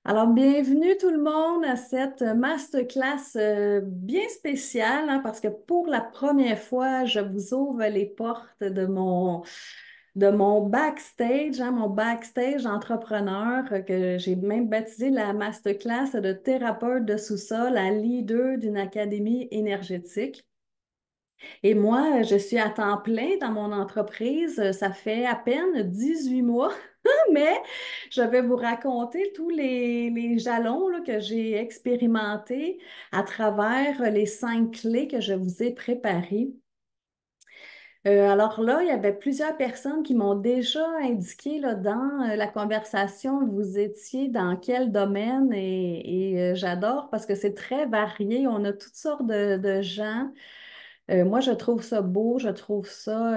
Alors, bienvenue tout le monde à cette masterclass bien spéciale, hein, parce que pour la première fois, je vous ouvre les portes de mon backstage, hein, mon backstage entrepreneur, que j'ai même baptisé la masterclass de thérapeute de sous-sol à leader d'une académie énergétique. Et moi, je suis à temps plein dans mon entreprise. Ça fait à peine 18 mois, mais je vais vous raconter tous les jalons là, que j'ai expérimentés à travers les 5 clés que je vous ai préparées. Alors là, il y avait plusieurs personnes qui m'ont déjà indiqué là, dans la conversation, vous étiez dans quel domaine et j'adore parce que c'est très varié. On a toutes sortes de gens. Moi, je trouve ça beau, je trouve ça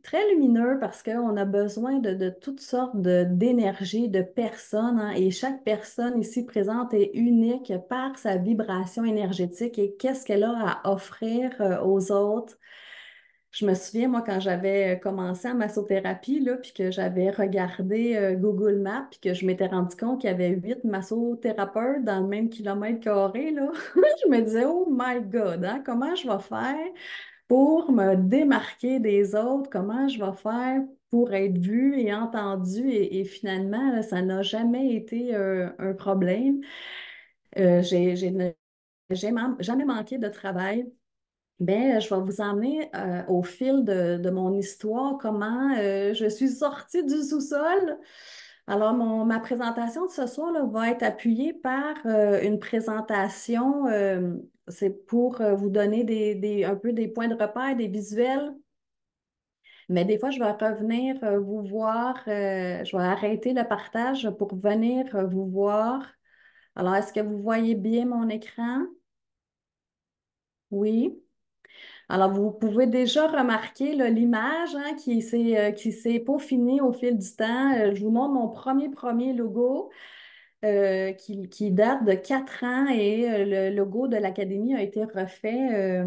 très lumineux parce qu'on a besoin de toutes sortes d'énergie, de personnes, hein, et chaque personne ici présente est unique par sa vibration énergétique et qu'est-ce qu'elle a à offrir aux autres. Je me souviens, moi, quand j'avais commencé en massothérapie, là, puis que j'avais regardé Google Maps, puis que je m'étais rendu compte qu'il y avait 8 massothérapeutes dans le même kilomètre carré, là, je me disais, oh my God, hein, comment je vais faire pour me démarquer des autres? Comment je vais faire pour être vue et entendue? Et finalement, là, ça n'a jamais été un problème. J'ai jamais manqué de travail. Ben, je vais vous emmener au fil de mon histoire, comment je suis sortie du sous-sol. Alors, ma présentation de ce soir là, va être appuyée par une présentation. C'est pour vous donner un peu des points de repère, des visuels. Mais des fois, je vais revenir vous voir. Je vais arrêter le partage pour venir vous voir. Alors, est-ce que vous voyez bien mon écran? Oui. Alors, vous pouvez déjà remarquer là, l'image hein, qui s'est peaufinée au fil du temps. Je vous montre mon premier logo qui date de 4 ans et le logo de l'Académie a été refait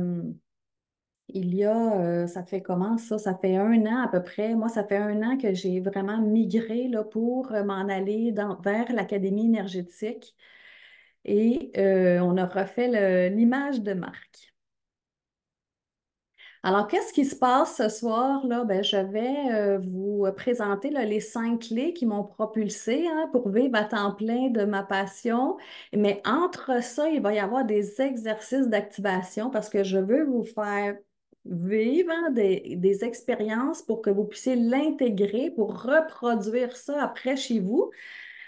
ça fait comment ça? Ça fait un an à peu près. Moi, ça fait un an que j'ai vraiment migré là, pour m'en aller vers l'Académie énergétique et on a refait l'image de marque. Alors, qu'est-ce qui se passe ce soir, là? Ben, je vais vous présenter là, les 5 clés qui m'ont propulsée hein, pour vivre à temps plein de ma passion. Mais entre ça, il va y avoir des exercices d'activation parce que je veux vous faire vivre hein, des expériences pour que vous puissiez l'intégrer, pour reproduire ça après chez vous.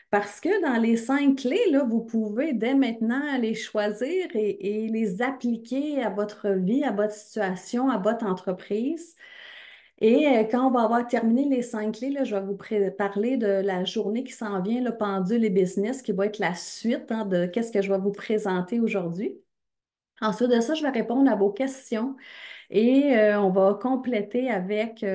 Parce que dans les 5 clés, là, vous pouvez dès maintenant les choisir et les appliquer à votre vie, à votre situation, à votre entreprise. Et quand on va avoir terminé les 5 clés, là, je vais vous parler de la journée qui s'en vient, le pendule et business, qui va être la suite hein, de qu'est-ce que je vais vous présenter aujourd'hui. Ensuite de ça, je vais répondre à vos questions et on va compléter avec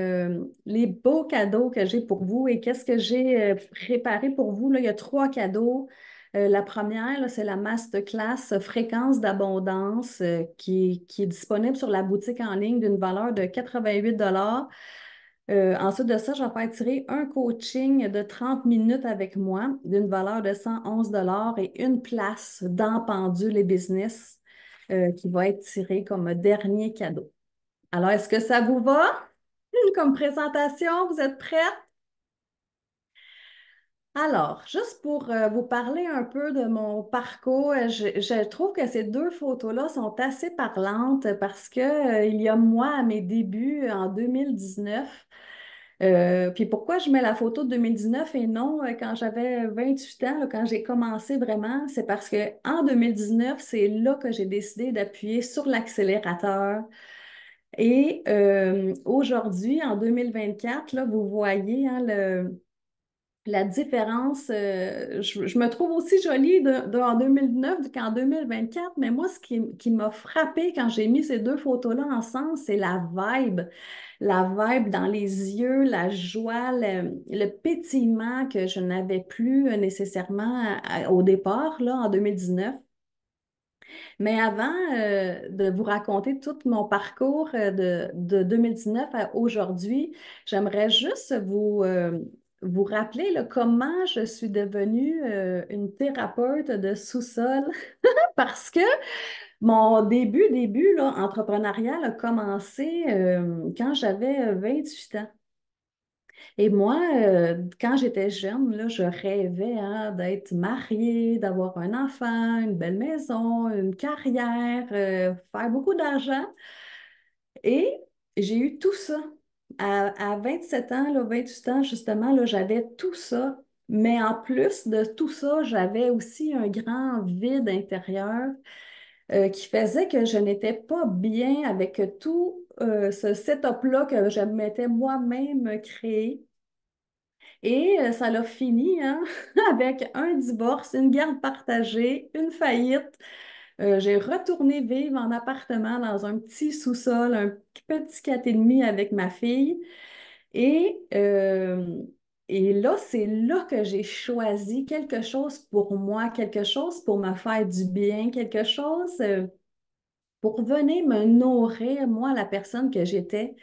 les beaux cadeaux que j'ai pour vous. Et qu'est-ce que j'ai préparé pour vous? Là, il y a 3 cadeaux. La première, là, c'est la masterclass Fréquence d'abondance qui est disponible sur la boutique en ligne d'une valeur de 88 $. Ensuite de ça, je vais faire tirer un coaching de 30 minutes avec moi d'une valeur de 111 $ et une place dans Pendule et Business qui va être tirée comme dernier cadeau. Alors, est-ce que ça vous va comme présentation? Vous êtes prêts? Alors, juste pour vous parler un peu de mon parcours, je trouve que ces 2 photos-là sont assez parlantes parce que, il y a moi à mes débuts en 2019. Puis pourquoi je mets la photo de 2019 et non quand j'avais 28 ans, là, quand j'ai commencé vraiment, c'est parce que en 2019, c'est là que j'ai décidé d'appuyer sur l'accélérateur. Et aujourd'hui, en 2024, là, vous voyez hein, la différence. Je me trouve aussi jolie en 2009 qu'en 2024, mais moi, ce qui m'a frappé quand j'ai mis ces 2 photos-là ensemble, c'est la vibe. La vibe dans les yeux, la joie, le pétillement que je n'avais plus nécessairement au départ, là, en 2019. Mais avant de vous raconter tout mon parcours de 2019 à aujourd'hui, j'aimerais juste vous rappeler là, comment je suis devenue une thérapeute de sous-sol? Parce que mon début là, entrepreneurial a commencé quand j'avais 28 ans. Et moi, quand j'étais jeune, là, je rêvais hein, d'être mariée, d'avoir un enfant, une belle maison, une carrière, faire beaucoup d'argent. Et j'ai eu tout ça. À 27 ans, là, 28 ans, justement, là, j'avais tout ça. Mais en plus de tout ça, j'avais aussi un grand vide intérieur qui faisait que je n'étais pas bien avec tout ce setup-là que je m'étais moi-même créé. Et ça l'a fini hein, avec un divorce, une garde partagée, une faillite. J'ai retourné vivre en appartement dans un petit sous-sol, un petit 4,5 avec ma fille. Et, euh, et là, c'est là que j'ai choisi quelque chose pour moi, quelque chose pour me faire du bien, quelque chose pour venir me nourrir, moi, la personne que j'étais.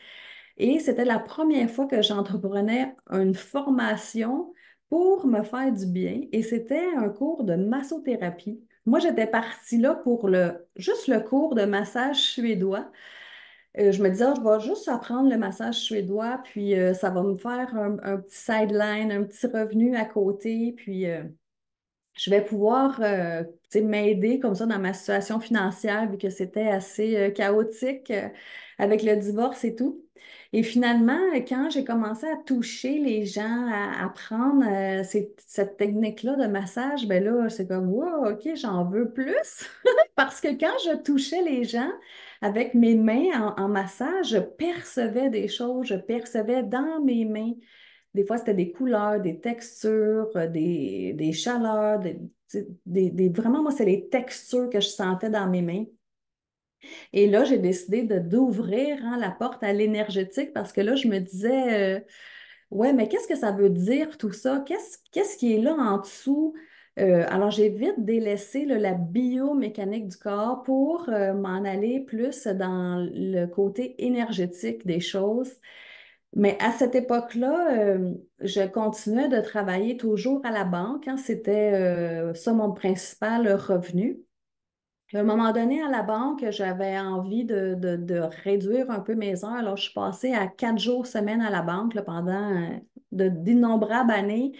Et c'était la première fois que j'entreprenais une formation pour me faire du bien. Et c'était un cours de massothérapie. Moi, j'étais partie là pour juste le cours de massage suédois. Je me disais, ah, je vais juste apprendre le massage suédois, puis ça va me faire un petit sideline, un petit revenu à côté, puis je vais pouvoir tu sais, m'aider comme ça dans ma situation financière, vu que c'était assez chaotique avec le divorce et tout. Et finalement, quand j'ai commencé à toucher les gens, à apprendre cette technique-là de massage, ben là, c'est comme, wow, OK, j'en veux plus. Parce que quand je touchais les gens avec mes mains en massage, je percevais des choses, je percevais dans mes mains des fois, c'était des couleurs, des textures, des chaleurs, vraiment, moi, c'est les textures que je sentais dans mes mains. Et là, j'ai décidé d'ouvrir hein, la porte à l'énergétique parce que là, je me disais, ouais, mais qu'est-ce que ça veut dire tout ça? Qu'est-ce qui est là en dessous? Alors, j'ai vite délaissé là, la biomécanique du corps pour m'en aller plus dans le côté énergétique des choses. Mais à cette époque-là, je continuais de travailler toujours à la banque, hein. C'était ça mon principal revenu. Puis à un moment donné, à la banque, j'avais envie de réduire un peu mes heures. Alors, je suis passée à 4 jours semaine à la banque là, pendant d'innombrables années.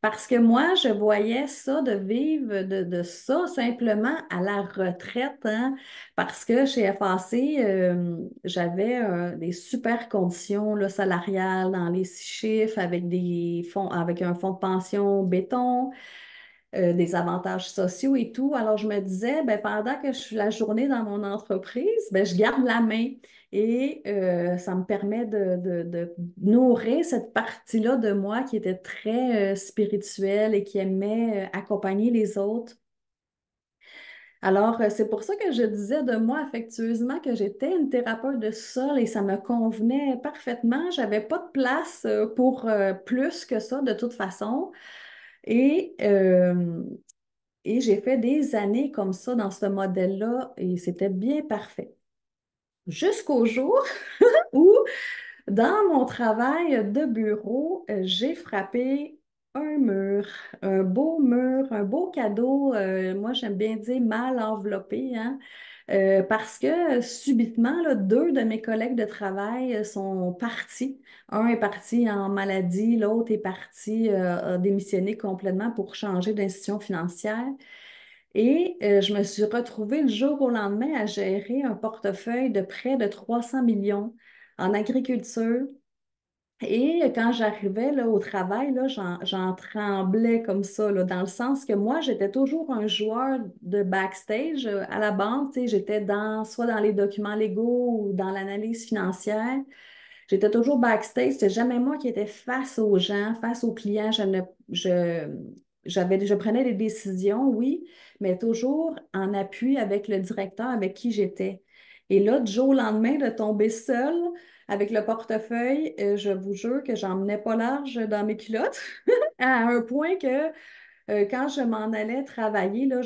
Parce que moi, je voyais ça de vivre de ça simplement à la retraite, hein, parce que chez FAC, j'avais des super conditions là, salariales dans les 6 chiffres avec des fonds, avec un fonds de pension béton, des avantages sociaux et tout. Alors, je me disais, ben, pendant que je suis la journée dans mon entreprise, ben, je garde la main et ça me permet de nourrir cette partie-là de moi qui était très spirituelle et qui aimait accompagner les autres. Alors, c'est pour ça que je disais de moi affectueusement que j'étais une thérapeute de sol et ça me convenait parfaitement. J'avais pas de place pour plus que ça de toute façon. Et, euh, et j'ai fait des années comme ça dans ce modèle-là et c'était bien parfait. Jusqu'au jour où, dans mon travail de bureau, j'ai frappé un mur, un beau cadeau, moi j'aime bien dire mal enveloppé, hein, parce que subitement, là, 2 de mes collègues de travail sont partis. Un est parti en maladie, l'autre est parti, a démissionné complètement pour changer d'institution financière. Et je me suis retrouvée le jour au lendemain à gérer un portefeuille de près de 300 millions en agriculture. Et quand j'arrivais là, au travail, là, j'en tremblais comme ça, là, dans le sens que moi, j'étais toujours un joueur de backstage à la banque. Tu sais, j'étais soit dans les documents légaux ou dans l'analyse financière. J'étais toujours backstage. C'était jamais moi qui étais face aux gens, face aux clients. Je prenais des décisions, oui, mais toujours en appui avec le directeur avec qui j'étais. Et là, du jour au lendemain, de tomber seule avec le portefeuille, je vous jure que j'en menais pas large dans mes culottes, à un point que quand je m'en allais travailler, là,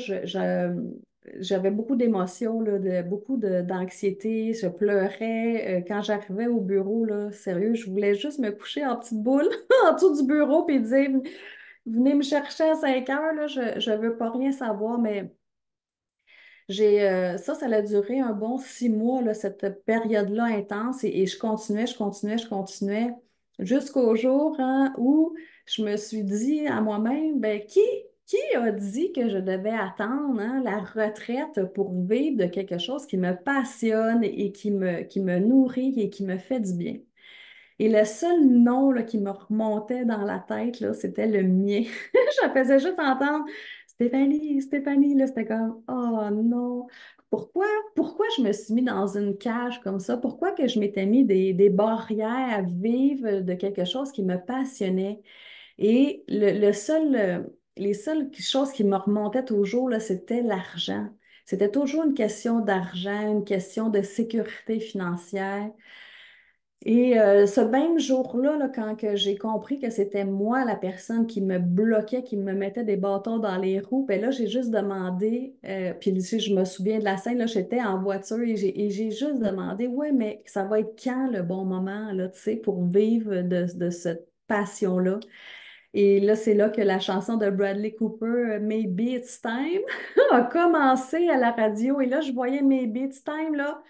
j'avais beaucoup d'émotions, là, d'anxiété. Je pleurais. Quand j'arrivais au bureau, là, sérieux, je voulais juste me coucher en petite boule en dessous du bureau et dire, venez me chercher à 5 heures, là, je veux pas rien savoir, mais ça a duré un bon 6 mois, là, cette période-là intense, et je continuais, je continuais, je continuais, jusqu'au jour, hein, où je me suis dit à moi-même, ben, qui a dit que je devais attendre, hein, la retraite pour vivre de quelque chose qui me passionne et qui me nourrit et qui me fait du bien? Et le seul nom là, qui me remontait dans la tête, là, c'était le mien. Je faisais juste entendre Stéphanie, Stéphanie, là, c'était comme, oh non. Pourquoi, pourquoi je me suis mis dans une cage comme ça? Pourquoi que je m'étais mis des barrières à vivre de quelque chose qui me passionnait? Et les seules choses qui me remontaient toujours, là, c'était l'argent. C'était toujours une question d'argent, une question de sécurité financière. Et ce même jour-là, là, quand que j'ai compris que c'était moi la personne qui me bloquait, qui me mettait des bâtons dans les roues, ben là, j'ai juste demandé, puis ici, je me souviens de la scène, là, j'étais en voiture et j'ai juste demandé, ouais, mais ça va être quand le bon moment, là, tu sais, pour vivre de cette passion-là? Et là, c'est là que la chanson de Bradley Cooper, Maybe It's Time, a commencé à la radio. Et là, je voyais Maybe It's Time, là,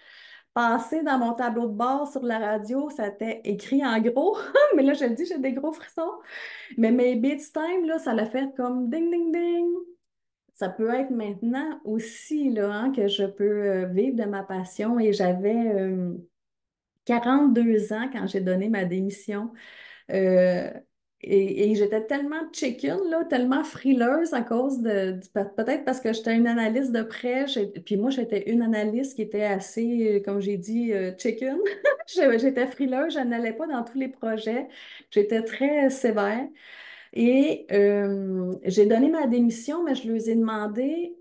passer dans mon tableau de bord sur la radio, ça était écrit en gros, mais là, je le dis, j'ai des gros frissons. Mais Maybe It's Time, là, ça l'a fait comme ding, ding, ding. Ça peut être maintenant aussi, là, hein, que je peux vivre de ma passion. Et j'avais 42 ans quand j'ai donné ma démission. Euh, et j'étais tellement chicken, là, tellement frileuse à cause peut-être parce que j'étais une analyste de près, puis moi, j'étais une analyste qui était assez, comme j'ai dit, chicken. J'étais frileuse, je n'allais pas dans tous les projets. J'étais très sévère. Et j'ai donné ma démission, mais je leur ai demandé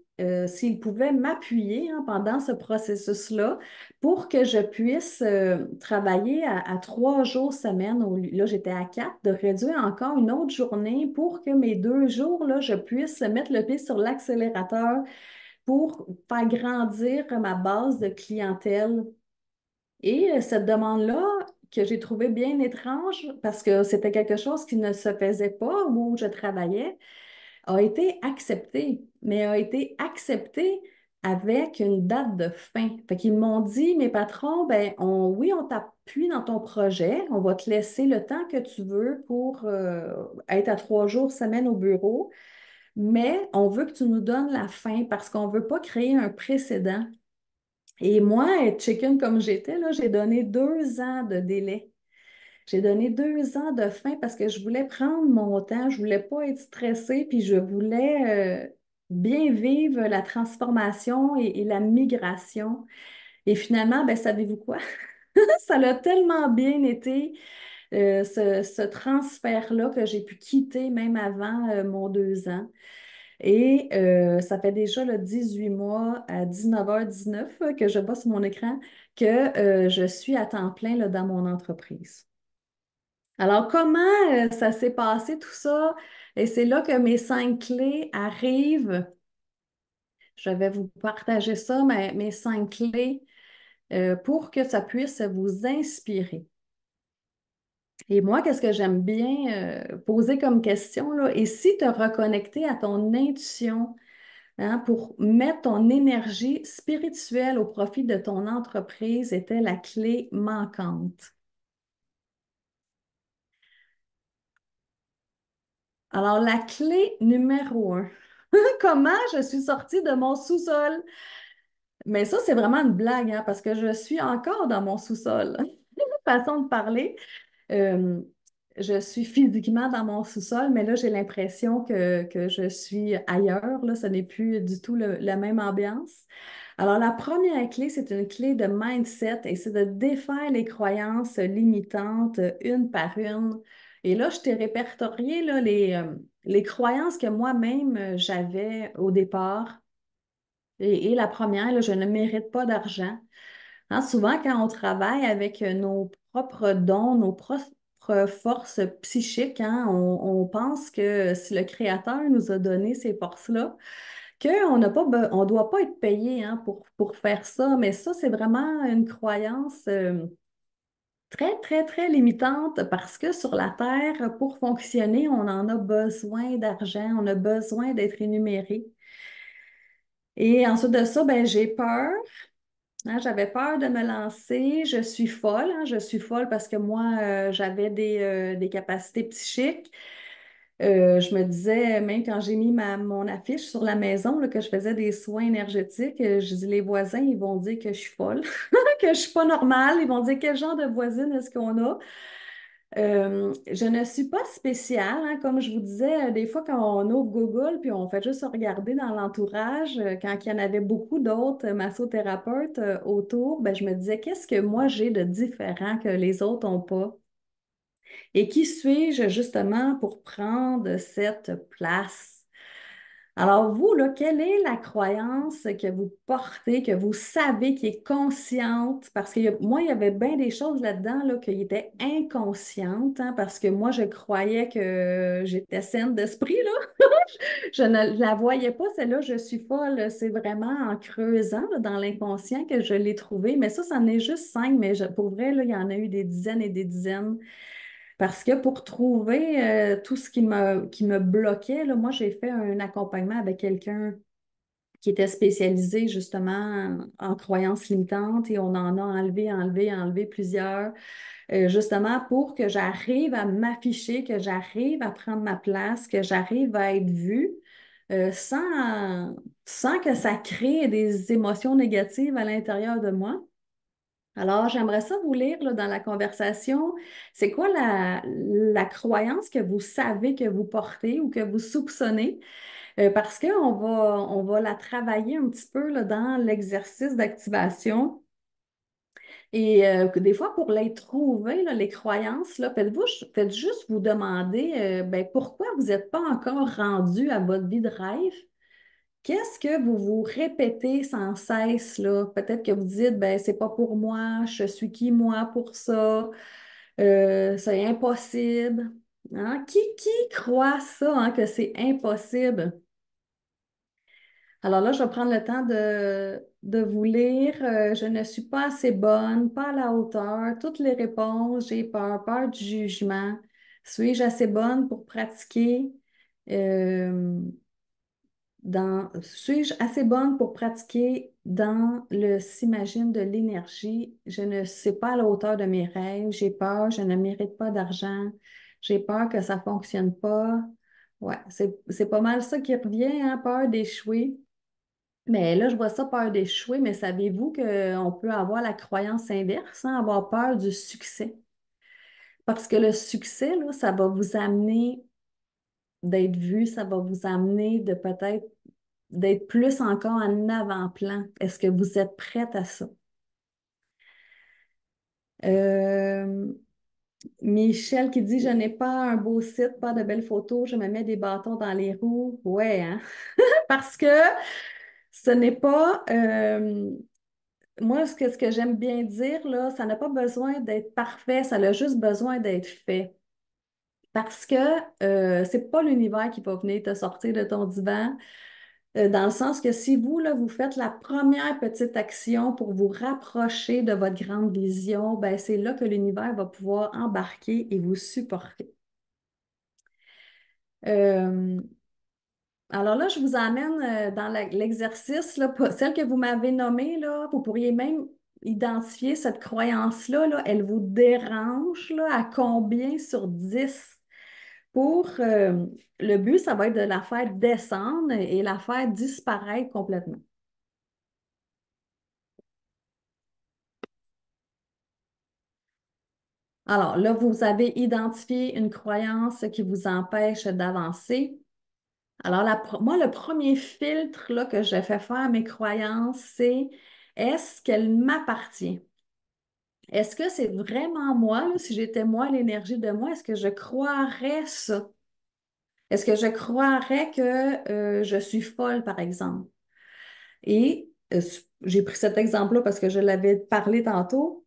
s'ils pouvaient m'appuyer, hein, pendant ce processus-là pour que je puisse travailler à 3 jours semaine. Là, j'étais à 4, de réduire encore une autre journée pour que mes 2 jours, là, je puisse mettre le pied sur l'accélérateur pour faire grandir ma base de clientèle. Et cette demande-là, que j'ai trouvée bien étrange parce que c'était quelque chose qui ne se faisait pas où je travaillais, a été acceptée, mais a été acceptée avec une date de fin. Fait qu'ils m'ont dit, mes patrons, ben, oui, on t'appuie dans ton projet, on va te laisser le temps que tu veux pour être à 3 jours semaine au bureau, mais on veut que tu nous donnes la fin parce qu'on ne veut pas créer un précédent. Et moi, être chicken comme j'étais, là, j'ai donné 2 ans de délai. J'ai donné 2 ans de fin parce que je voulais prendre mon temps, je voulais pas être stressée, puis je voulais bien vivre la transformation et la migration. Et finalement, ben, savez-vous quoi? Ça l'a tellement bien été, ce transfert-là, que j'ai pu quitter même avant mon 2 ans. Et ça fait déjà le 18 mois à 19h19 que je vois sur mon écran que je suis à temps plein là, dans mon entreprise. Alors, comment ça s'est passé tout ça? Et c'est là que mes 5 clés arrivent. Je vais vous partager ça, mes 5 clés, pour que ça puisse vous inspirer. Et moi, qu'est-ce que j'aime bien poser comme question, là? Et si te reconnecter à ton intuition, hein, pour mettre ton énergie spirituelle au profit de ton entreprise était la clé manquante. Alors, la clé numéro 1. Comment je suis sortie de mon sous-sol? Mais ça, c'est vraiment une blague, hein, parce que je suis encore dans mon sous-sol. Façon de parler. Euh, je suis physiquement dans mon sous-sol, mais là, j'ai l'impression que je suis ailleurs. Là, ce n'est plus du tout la même ambiance. Alors, la première clé, c'est une clé de mindset et c'est de défaire les croyances limitantes une par une. Et là, je t'ai répertorié là, les croyances que moi-même j'avais au départ. Et la première, là, je ne mérite pas d'argent. Hein, souvent, quand on travaille avec nos propres dons, nos propres forces psychiques, hein, on pense que si le Créateur nous a donné ces forces-là, qu'on n'a pas, on doit pas être payé hein, pour faire ça, mais ça, c'est vraiment une croyance très, très, très limitante parce que sur la Terre, pour fonctionner, on en a besoin d'argent, on a besoin d'être rémunéré. Et ensuite de ça, ben, j'ai peur. Hein, j'avais peur de me lancer. Je suis folle. Hein, je suis folle parce que moi, j'avais des capacités psychiques. Je me disais, même quand j'ai mis mon affiche sur la maison, là, que je faisais des soins énergétiques, je dis, les voisins, ils vont dire que je suis folle, que je suis pas normale. Ils vont dire, quel genre de voisine est-ce qu'on a? Je ne suis pas spéciale, hein, comme je vous disais, des fois quand on ouvre Google puis on fait juste regarder dans l'entourage, quand il y en avait beaucoup d'autres massothérapeutes autour, ben, je me disais qu'est-ce que moi j'ai de différent que les autres n'ont pas? Et qui suis-je justement pour prendre cette place? Alors, vous, là, quelle est la croyance que vous portez, que vous savez qui est consciente? Parce que moi, il y avait bien des choses là-dedans là, qui étaient inconscientes, hein, parce que moi, je croyais que j'étais saine d'esprit, là. Je ne la voyais pas, celle-là, je suis folle. C'est vraiment en creusant là, dans l'inconscient que je l'ai trouvée. Mais ça en est juste cinq, mais pour vrai, là, il y en a eu des dizaines et des dizaines. Parce que pour trouver tout ce qui me bloquait, là, moi, j'ai fait un accompagnement avec quelqu'un qui était spécialisé justement en croyances limitantes et on en a enlevé plusieurs, justement pour que j'arrive à m'afficher, que j'arrive à prendre ma place, que j'arrive à être vue sans que ça crée des émotions négatives à l'intérieur de moi. Alors, j'aimerais ça vous lire là, dans la conversation. C'est quoi la croyance que vous savez que vous portez ou que vous soupçonnez? Parce on va la travailler un petit peu là, dans l'exercice d'activation. Et des fois, pour les trouver, là, les croyances, là, faites juste vous demander ben, pourquoi vous n'êtes pas encore rendu à votre vie de rêve. Qu'est-ce que vous vous répétez sans cesse, là? Peut-être que vous dites, ben, c'est pas pour moi, je suis qui moi pour ça? C'est impossible. Hein? Qui croit ça, hein, que c'est impossible? Alors là, je vais prendre le temps de vous lire. Je ne suis pas assez bonne, pas à la hauteur. Toutes les réponses, j'ai peur, peur du jugement. Suis-je assez bonne pour pratiquer? Euh, suis-je assez bonne pour pratiquer dans le s'imagine de l'énergie? Je ne sais pas à la hauteur de mes rêves. J'ai peur, je ne mérite pas d'argent. J'ai peur que ça ne fonctionne pas. Ouais, c'est pas mal ça qui revient, hein, peur d'échouer. Mais là, je vois ça, peur d'échouer, mais savez-vous qu'on peut avoir la croyance inverse, hein, avoir peur du succès? Parce que le succès, là, ça va vous amener d'être vu, ça va vous amener de peut-être d'être plus encore en avant-plan. Est-ce que vous êtes prête à ça? Euh, Michel qui dit, je n'ai pas un beau site, pas de belles photos, je me mets des bâtons dans les roues. Ouais, hein? Parce que ce n'est pas, moi, ce que j'aime bien dire, là, ça n'a pas besoin d'être parfait, ça a juste besoin d'être fait. Parce que c'est pas l'univers qui va venir te sortir de ton divan, dans le sens que si vous, là, vous faites la première petite action pour vous rapprocher de votre grande vision, ben, c'est là que l'univers va pouvoir embarquer et vous supporter. Euh, alors là, je vous emmène dans l'exercice, là, celle que vous m'avez nommée, là, vous pourriez même identifier cette croyance-là, là, elle vous dérange là, à combien sur 10? Pour le but, ça va être de la faire descendre et la faire disparaître complètement. Alors là, vous avez identifié une croyance qui vous empêche d'avancer. Alors, moi, le premier filtre là, que je fais faire à mes croyances, c'est est-ce qu'elle m'appartient? Est-ce que c'est vraiment moi, là, si j'étais moi, l'énergie de moi, est-ce que je croirais ça? Est-ce que je croirais que je suis folle, par exemple? Et j'ai pris cet exemple-là parce que je l'avais parlé tantôt,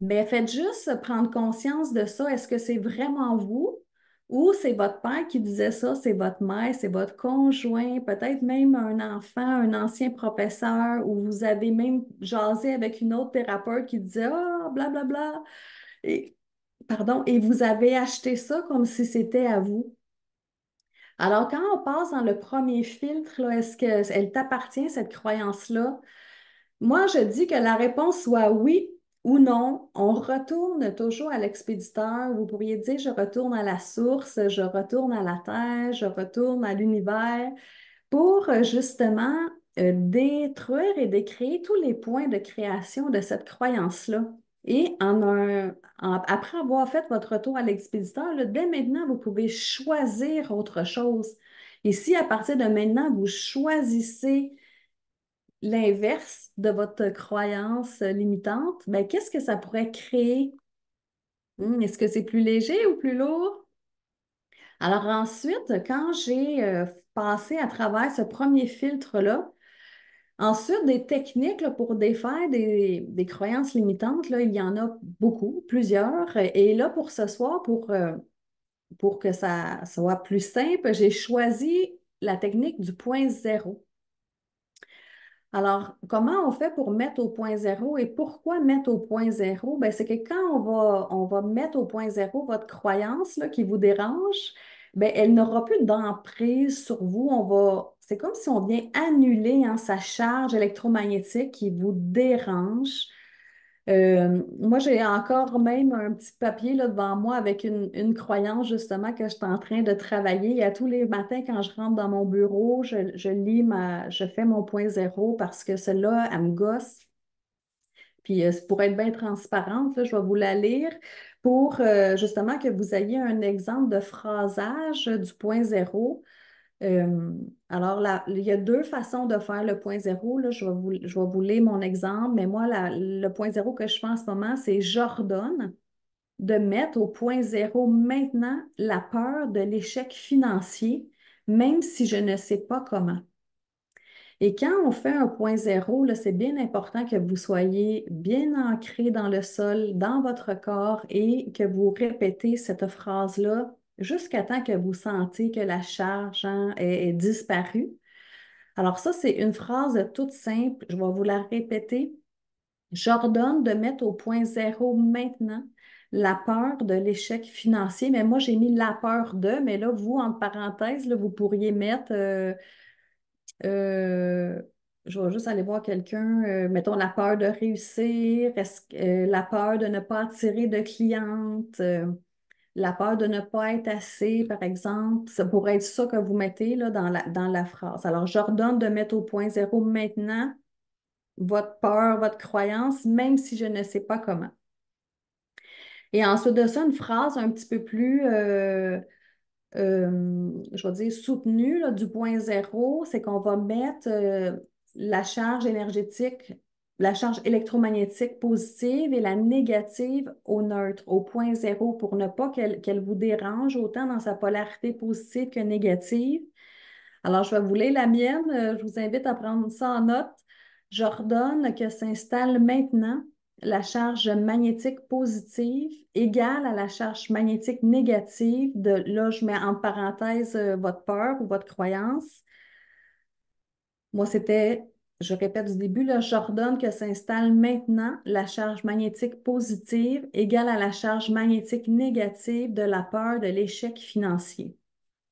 mais faites juste prendre conscience de ça. Est-ce que c'est vraiment vous? Ou c'est votre père qui disait ça, c'est votre mère, c'est votre conjoint, peut-être même un enfant, un ancien professeur, ou vous avez même jasé avec une autre thérapeute qui disait ah, blablabla. Et, pardon, et vous avez acheté ça comme si c'était à vous. Alors, quand on passe dans le premier filtre, là, est-ce qu'elle t'appartient, cette croyance-là? Moi, je dis que la réponse soit oui ou non. On retourne toujours à l'expéditeur. Vous pourriez dire, je retourne à la source, je retourne à la terre, je retourne à l'univers pour justement détruire et décréer tous les points de création de cette croyance-là. Et après avoir fait votre retour à l'expéditeur, là, dès maintenant, vous pouvez choisir autre chose. Et si à partir de maintenant, vous choisissez l'inverse de votre croyance limitante, ben, qu'est-ce que ça pourrait créer? Est-ce que c'est plus léger ou plus lourd? Alors ensuite, quand j'ai passé à travers ce premier filtre-là, ensuite des techniques là, pour défaire des croyances limitantes, là, il y en a beaucoup, plusieurs. Et là, pour ce soir, pour que ça soit plus simple, j'ai choisi la technique du point zéro. Alors, comment on fait pour mettre au point zéro et pourquoi mettre au point zéro? Ben, c'est que quand on va mettre au point zéro votre croyance là, qui vous dérange, ben, elle n'aura plus d'emprise sur vous. C'est comme si on vient annuler hein, sa charge électromagnétique qui vous dérange. Moi, j'ai encore même un petit papier là, devant moi avec une croyance justement que je suis en train de travailler. Et à tous les matins, quand je rentre dans mon bureau, je lis je fais mon point zéro parce que celle-là, elle me gosse. Puis pour être bien transparente, là, je vais vous la lire pour justement que vous ayez un exemple de phrasage du point zéro. Euh, alors, là, il y a deux façons de faire le point zéro. Là. Je vais vous lire mon exemple, mais moi, le point zéro que je fais en ce moment, c'est j'ordonne de mettre au point zéro maintenant la peur de l'échec financier, même si je ne sais pas comment. Et quand on fait un point zéro, là, c'est bien important que vous soyez bien ancré dans le sol, dans votre corps et que vous répétez cette phrase-là jusqu'à temps que vous sentez que la charge hein, est disparue. Alors ça, c'est une phrase toute simple. Je vais vous la répéter. J'ordonne de mettre au point zéro maintenant la peur de l'échec financier. Mais moi, j'ai mis la peur de, mais là, vous, entre parenthèses, là, vous pourriez mettre euh, je vais juste aller voir quelqu'un, mettons la peur de réussir, la peur de ne pas attirer de clientes, la peur de ne pas être assez, par exemple. Ça pourrait être ça que vous mettez là, dans la phrase. Alors, j'ordonne de mettre au point zéro maintenant votre peur, votre croyance, même si je ne sais pas comment. Et ensuite de ça, une phrase un petit peu plus je vais dire, soutenu là, du point zéro, c'est qu'on va mettre la charge énergétique, la charge électromagnétique positive et la négative au neutre, au point zéro, pour ne pas qu'elle vous dérange autant dans sa polarité positive que négative. Alors, je vais vous lire la mienne. Je vous invite à prendre ça en note. J'ordonne que s'installe maintenant la charge magnétique positive égale à la charge magnétique négative de, là, je mets en parenthèse votre peur ou votre croyance. Moi, je répète du début, là, j'ordonne que s'installe maintenant la charge magnétique positive égale à la charge magnétique négative de la peur de l'échec financier.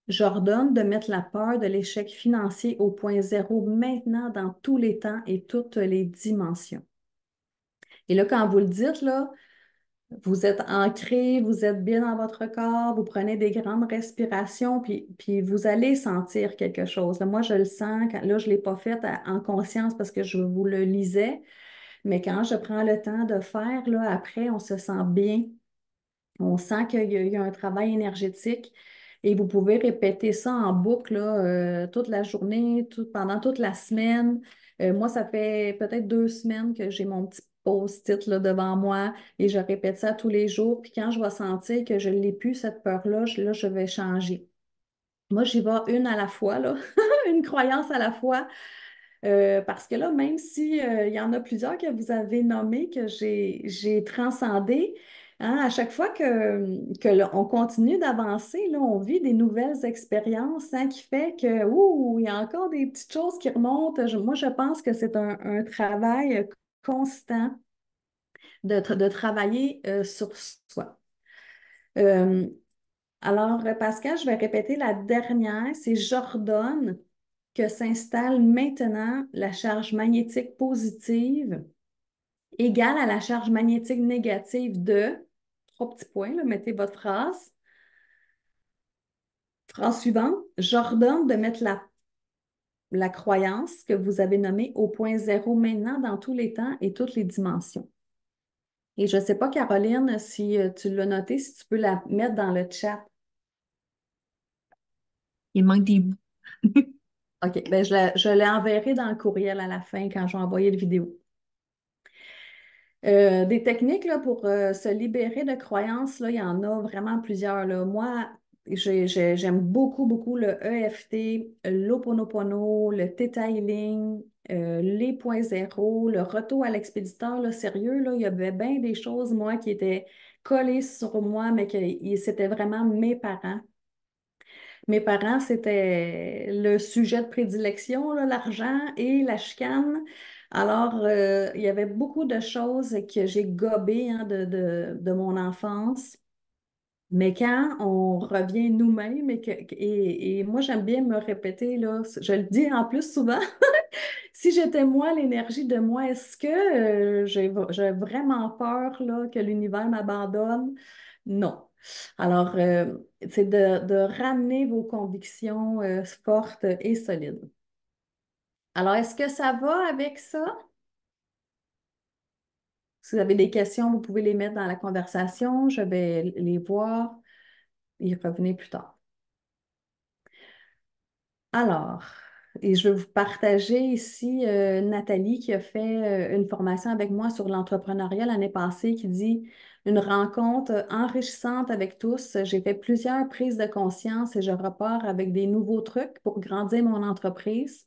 J'ordonne de mettre la peur de l'échec financier au point zéro maintenant dans tous les temps et toutes les dimensions. Et là, quand vous le dites, là, vous êtes ancré, vous êtes bien dans votre corps, vous prenez des grandes respirations, puis vous allez sentir quelque chose. Là, moi, je le sens, là, je ne l'ai pas fait en conscience parce que je vous le lisais, mais quand je prends le temps de faire, là, après, on se sent bien. On sent qu'il y a un travail énergétique et vous pouvez répéter ça en boucle là, toute la journée, pendant toute la semaine. Moi, ça fait peut-être 2 semaines que j'ai mon petit post-it là, devant moi et je répète ça tous les jours. Puis quand je vais sentir que je ne l'ai plus, cette peur-là, là, je vais changer. Moi, j'y vais une à la fois, là, une croyance à la fois. Parce que là, même si, il y en a plusieurs que vous avez nommés que j'ai transcendé, Hein, à chaque fois on continue d'avancer, là, on vit des nouvelles expériences, hein, qui fait que, ouh, il y a encore des petites choses qui remontent. Moi, je pense que c'est un travail constant de travailler sur soi. Euh, alors, Pascal, je vais répéter la dernière. C'est j'ordonne que s'installe maintenant la charge magnétique positive égale à la charge magnétique négative de, trois petits points, là, mettez votre phrase. Phrase suivante, j'ordonne de mettre la croyance que vous avez nommée au point zéro maintenant dans tous les temps et toutes les dimensions. Et je ne sais pas, Caroline, si tu l'as noté, si tu peux la mettre dans le chat. Il manque des bouts. OK, ben je l'enverrai dans le courriel à la fin quand je vais envoyer le vidéo. Des techniques là, pour se libérer de croyances, là, il y en a vraiment plusieurs. Là. Moi, j'aime beaucoup, beaucoup le EFT, l'Ho'oponopono, le Theta Healing, les points zéro, le retour à l'expéditeur. Là, sérieux, là, il y avait bien des choses, moi, qui étaient collées sur moi, mais que c'était vraiment mes parents. Mes parents, c'était le sujet de prédilection, là, l'argent et la chicane. Alors, il y avait beaucoup de choses que j'ai gobées, hein, de mon enfance. Mais quand on revient nous-mêmes, et moi, j'aime bien me répéter, là, je le dis en plus souvent, si j'étais moi, l'énergie de moi, est-ce que j'ai vraiment peur là, que l'univers m'abandonne? Non. Alors, c'est de ramener vos convictions fortes et solides. Alors, est-ce que ça va avec ça? Si vous avez des questions, vous pouvez les mettre dans la conversation. Je vais les voir et revenir plus tard. Alors, et je vais vous partager ici Nathalie qui a fait une formation avec moi sur l'entrepreneuriat l'année passée qui dit une rencontre enrichissante avec tous. J'ai fait plusieurs prises de conscience et je repars avec des nouveaux trucs pour grandir mon entreprise.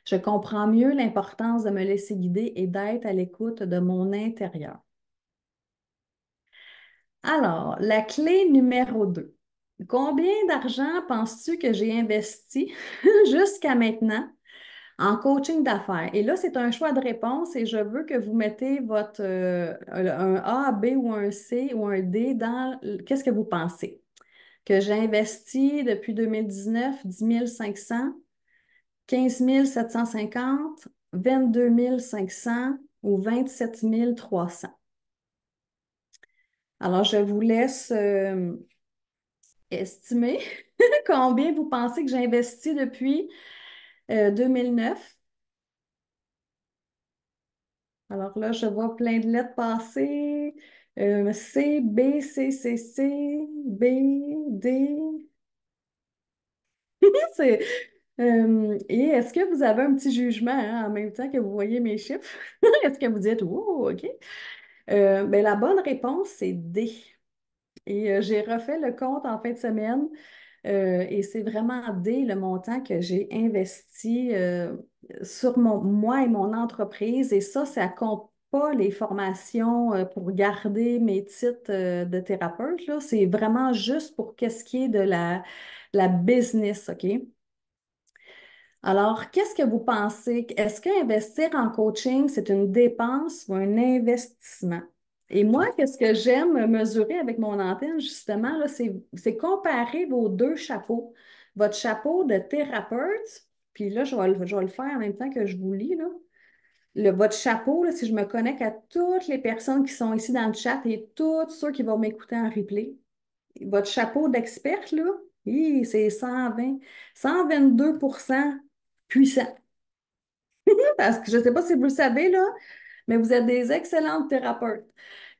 Je comprends mieux l'importance de me laisser guider et d'être à l'écoute de mon intérieur. Alors, la clé numéro 2. Combien d'argent penses-tu que j'ai investi jusqu'à maintenant en coaching d'affaires? Et là, c'est un choix de réponse et je veux que vous mettez un A, B ou un C ou un D dans qu'est-ce que vous pensez? Que j'ai investi depuis 2019 10 500, 15 750, 22 500 ou 27 300. Alors, je vous laisse estimer combien vous pensez que j'ai investi depuis 2009. Alors là, je vois plein de lettres passer. C, B, C, B, D. C'est, et est-ce que vous avez un petit jugement hein, en même temps que vous voyez mes chiffres? Est-ce que vous dites, oh, OK? Ben, la bonne réponse, c'est D. Et j'ai refait le compte en fin de semaine et c'est vraiment D le montant que j'ai investi sur moi et mon entreprise. Et ça compte pas les formations pour garder mes titres de thérapeute, là. C'est vraiment juste pour qu'est-ce qui est de la business, OK? Alors, qu'est-ce que vous pensez? Est-ce qu'investir en coaching, c'est une dépense ou un investissement? Et moi, qu'est-ce que j'aime mesurer avec mon antenne, justement, là, c'est comparer vos deux chapeaux. Votre chapeau de thérapeute, puis là, je vais le faire en même temps que je vous lis, là. Votre chapeau, là, si je me connecte à toutes les personnes qui sont ici dans le chat et tous ceux qui vont m'écouter en replay, votre chapeau d'experte, là, c'est 122% puissant. Parce que je ne sais pas si vous le savez, là, mais vous êtes des excellentes thérapeutes,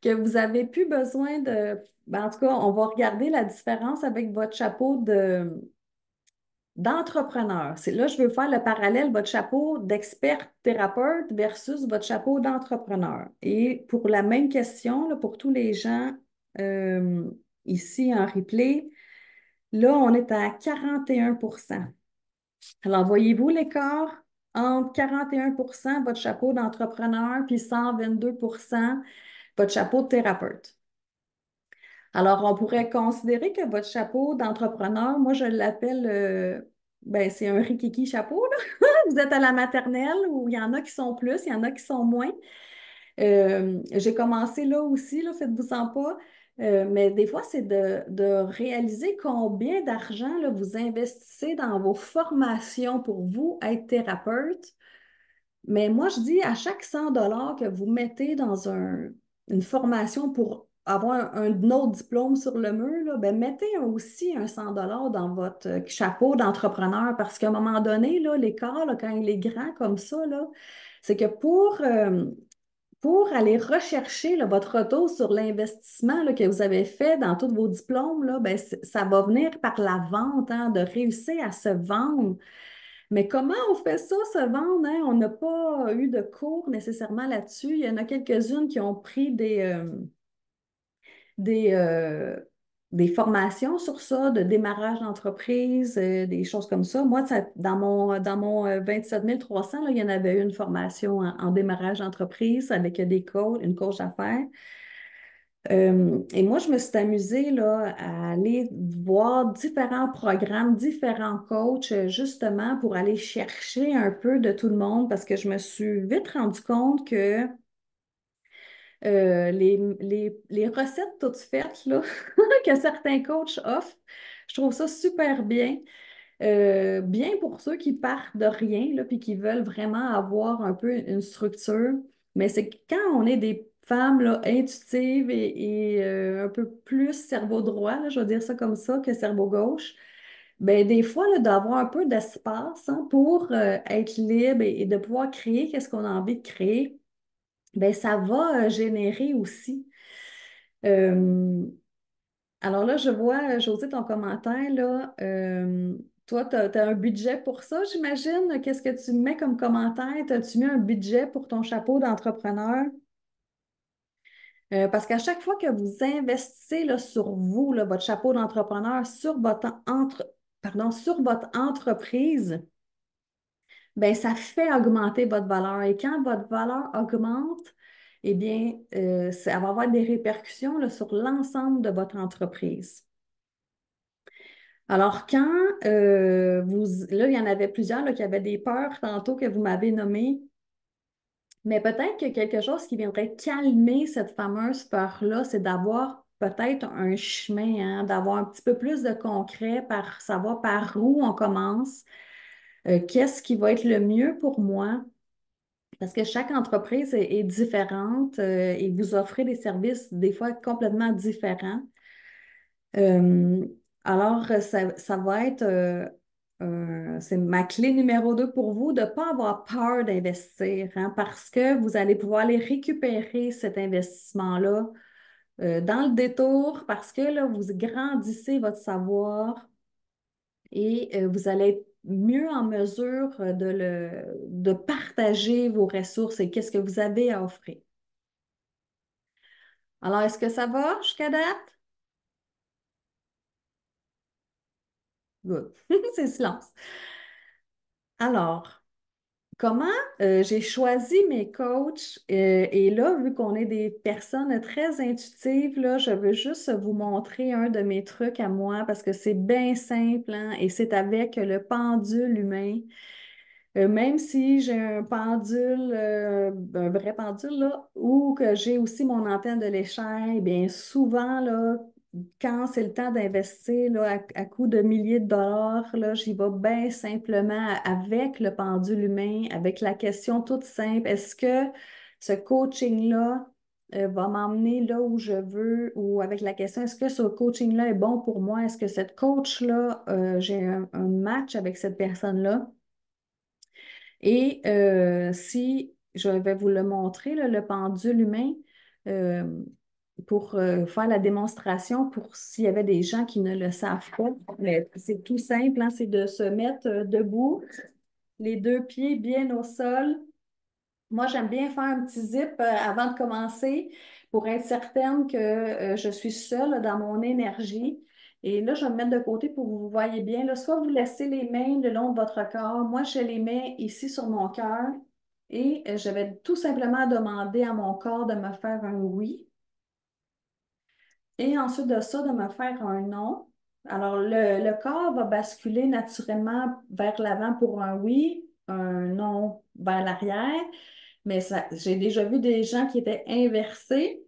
que vous n'avez plus besoin de... Ben, en tout cas, on va regarder la différence avec votre chapeau d'entrepreneur. Là, je veux faire le parallèle, votre chapeau d'expert thérapeute versus votre chapeau d'entrepreneur. Et pour la même question, là, pour tous les gens euh, ici en replay, là, on est à 41%. Alors, voyez-vous l'écart entre 41% votre chapeau d'entrepreneur puis 122% votre chapeau de thérapeute? Alors, on pourrait considérer que votre chapeau d'entrepreneur, moi, je l'appelle, ben, c'est un rikiki chapeau, là. Vous êtes à la maternelle où il y en a qui sont plus, il y en a qui sont moins. J'ai commencé là aussi, là, faites-vous-en pas. Mais des fois, c'est de réaliser combien d'argent là, vous investissez dans vos formations pour vous être thérapeute. Mais moi, je dis à chaque 100 dollars que vous mettez dans une formation pour avoir un autre diplôme sur le mur, là, ben, mettez aussi un 100 dollars dans votre chapeau d'entrepreneur parce qu'à un moment donné, là, l'écart, là, quand il est grand comme ça, là, c'est que pour aller rechercher là, votre retour sur l'investissement là, que vous avez fait dans tous vos diplômes, là, ben, ça va venir par la vente, hein, de réussir à se vendre. Mais comment on fait ça, se vendre, hein? On n'a pas eu de cours nécessairement là-dessus. Il y en a quelques-unes qui ont pris des, euh, des formations sur ça, de démarrage d'entreprise, des choses comme ça. Moi, dans mon 27 300, là, il y en avait eu une formation en démarrage d'entreprise avec des coachs, une coach d'affaires. Et moi, je me suis amusée là, à aller voir différents programmes, différents coachs, justement pour aller chercher un peu de tout le monde parce que je me suis vite rendu compte que les recettes toutes faites là, que certains coachs offrent, je trouve ça super bien. Bien pour ceux qui partent de rien, là, puis qui veulent vraiment avoir un peu une structure. Mais c'est que quand on est des femmes là, intuitives et un peu plus cerveau droit, là, je vais dire ça comme ça, que cerveau gauche, ben, des fois, là, d'avoir un peu d'espace hein, pour être libre et de pouvoir créer qu'est-ce qu'on a envie de créer, ben, ça va générer aussi. Euh, alors là, je vois, José, ton commentaire, là. Toi, tu as, un budget pour ça, j'imagine. Qu'est-ce que tu mets comme commentaire? As-tu mis un budget pour ton chapeau d'entrepreneur? Parce qu'à chaque fois que vous investissez là, sur vous, là, votre chapeau d'entrepreneur, sur votre entreprise, ben, ça fait augmenter votre valeur. Et quand votre valeur augmente, eh bien, ça va avoir des répercussions là, sur l'ensemble de votre entreprise. Alors, quand là, il y en avait plusieurs là, qui avaient des peurs tantôt que vous m'avez nommées, mais peut-être que quelque chose qui viendrait calmer cette fameuse peur-là, c'est d'avoir peut-être un chemin, hein, d'avoir un petit peu plus de concret, par savoir par où on commence, qu'est-ce qui va être le mieux pour moi, parce que chaque entreprise est différente et vous offrez des services des fois complètement différents. Euh, alors, ça va être, c'est ma clé numéro 2 pour vous, de ne pas avoir peur d'investir, hein, parce que vous allez pouvoir aller récupérer cet investissement-là dans le détour, parce que là, vous grandissez votre savoir et vous allez être mieux en mesure de partager vos ressources et qu'est-ce que vous avez à offrir. Alors, est-ce que ça va jusqu'à date? Good. C'est silence. Alors, comment j'ai choisi mes coachs? Et là, vu qu'on est des personnes très intuitives, là, je veux juste vous montrer un de mes trucs à moi parce que c'est bien simple, hein, et c'est avec le pendule humain. Même si j'ai un pendule, un vrai pendule, là, ou que j'ai aussi mon antenne de l'échelle, bien souvent, là, quand c'est le temps d'investir là, à coût de milliers de dollars, là, j'y vais bien simplement avec le pendule humain, avec la question toute simple, est-ce que ce coaching-là va m'emmener là où je veux, ou avec la question, est-ce que ce coaching-là est bon pour moi? Est-ce que cette coach-là, j'ai un match avec cette personne-là? Et si je vais vous le montrer, là, le pendule humain, euh, pour faire la démonstration, pour s'il y avait des gens qui ne le savent pas, mais c'est tout simple, hein, c'est de se mettre debout, les deux pieds bien au sol. Moi, j'aime bien faire un petit zip avant de commencer pour être certaine que je suis seule dans mon énergie. Et là, je vais me mettre de côté pour que vous voyez bien. Là, soit vous laissez les mains le long de votre corps. Moi, je les mets ici sur mon cœur et je vais tout simplement demander à mon corps de me faire un oui. Et ensuite de ça, de me faire un nom. Alors, le corps va basculer naturellement vers l'avant pour un oui, un non vers l'arrière. Mais ça, j'ai déjà vu des gens qui étaient inversés.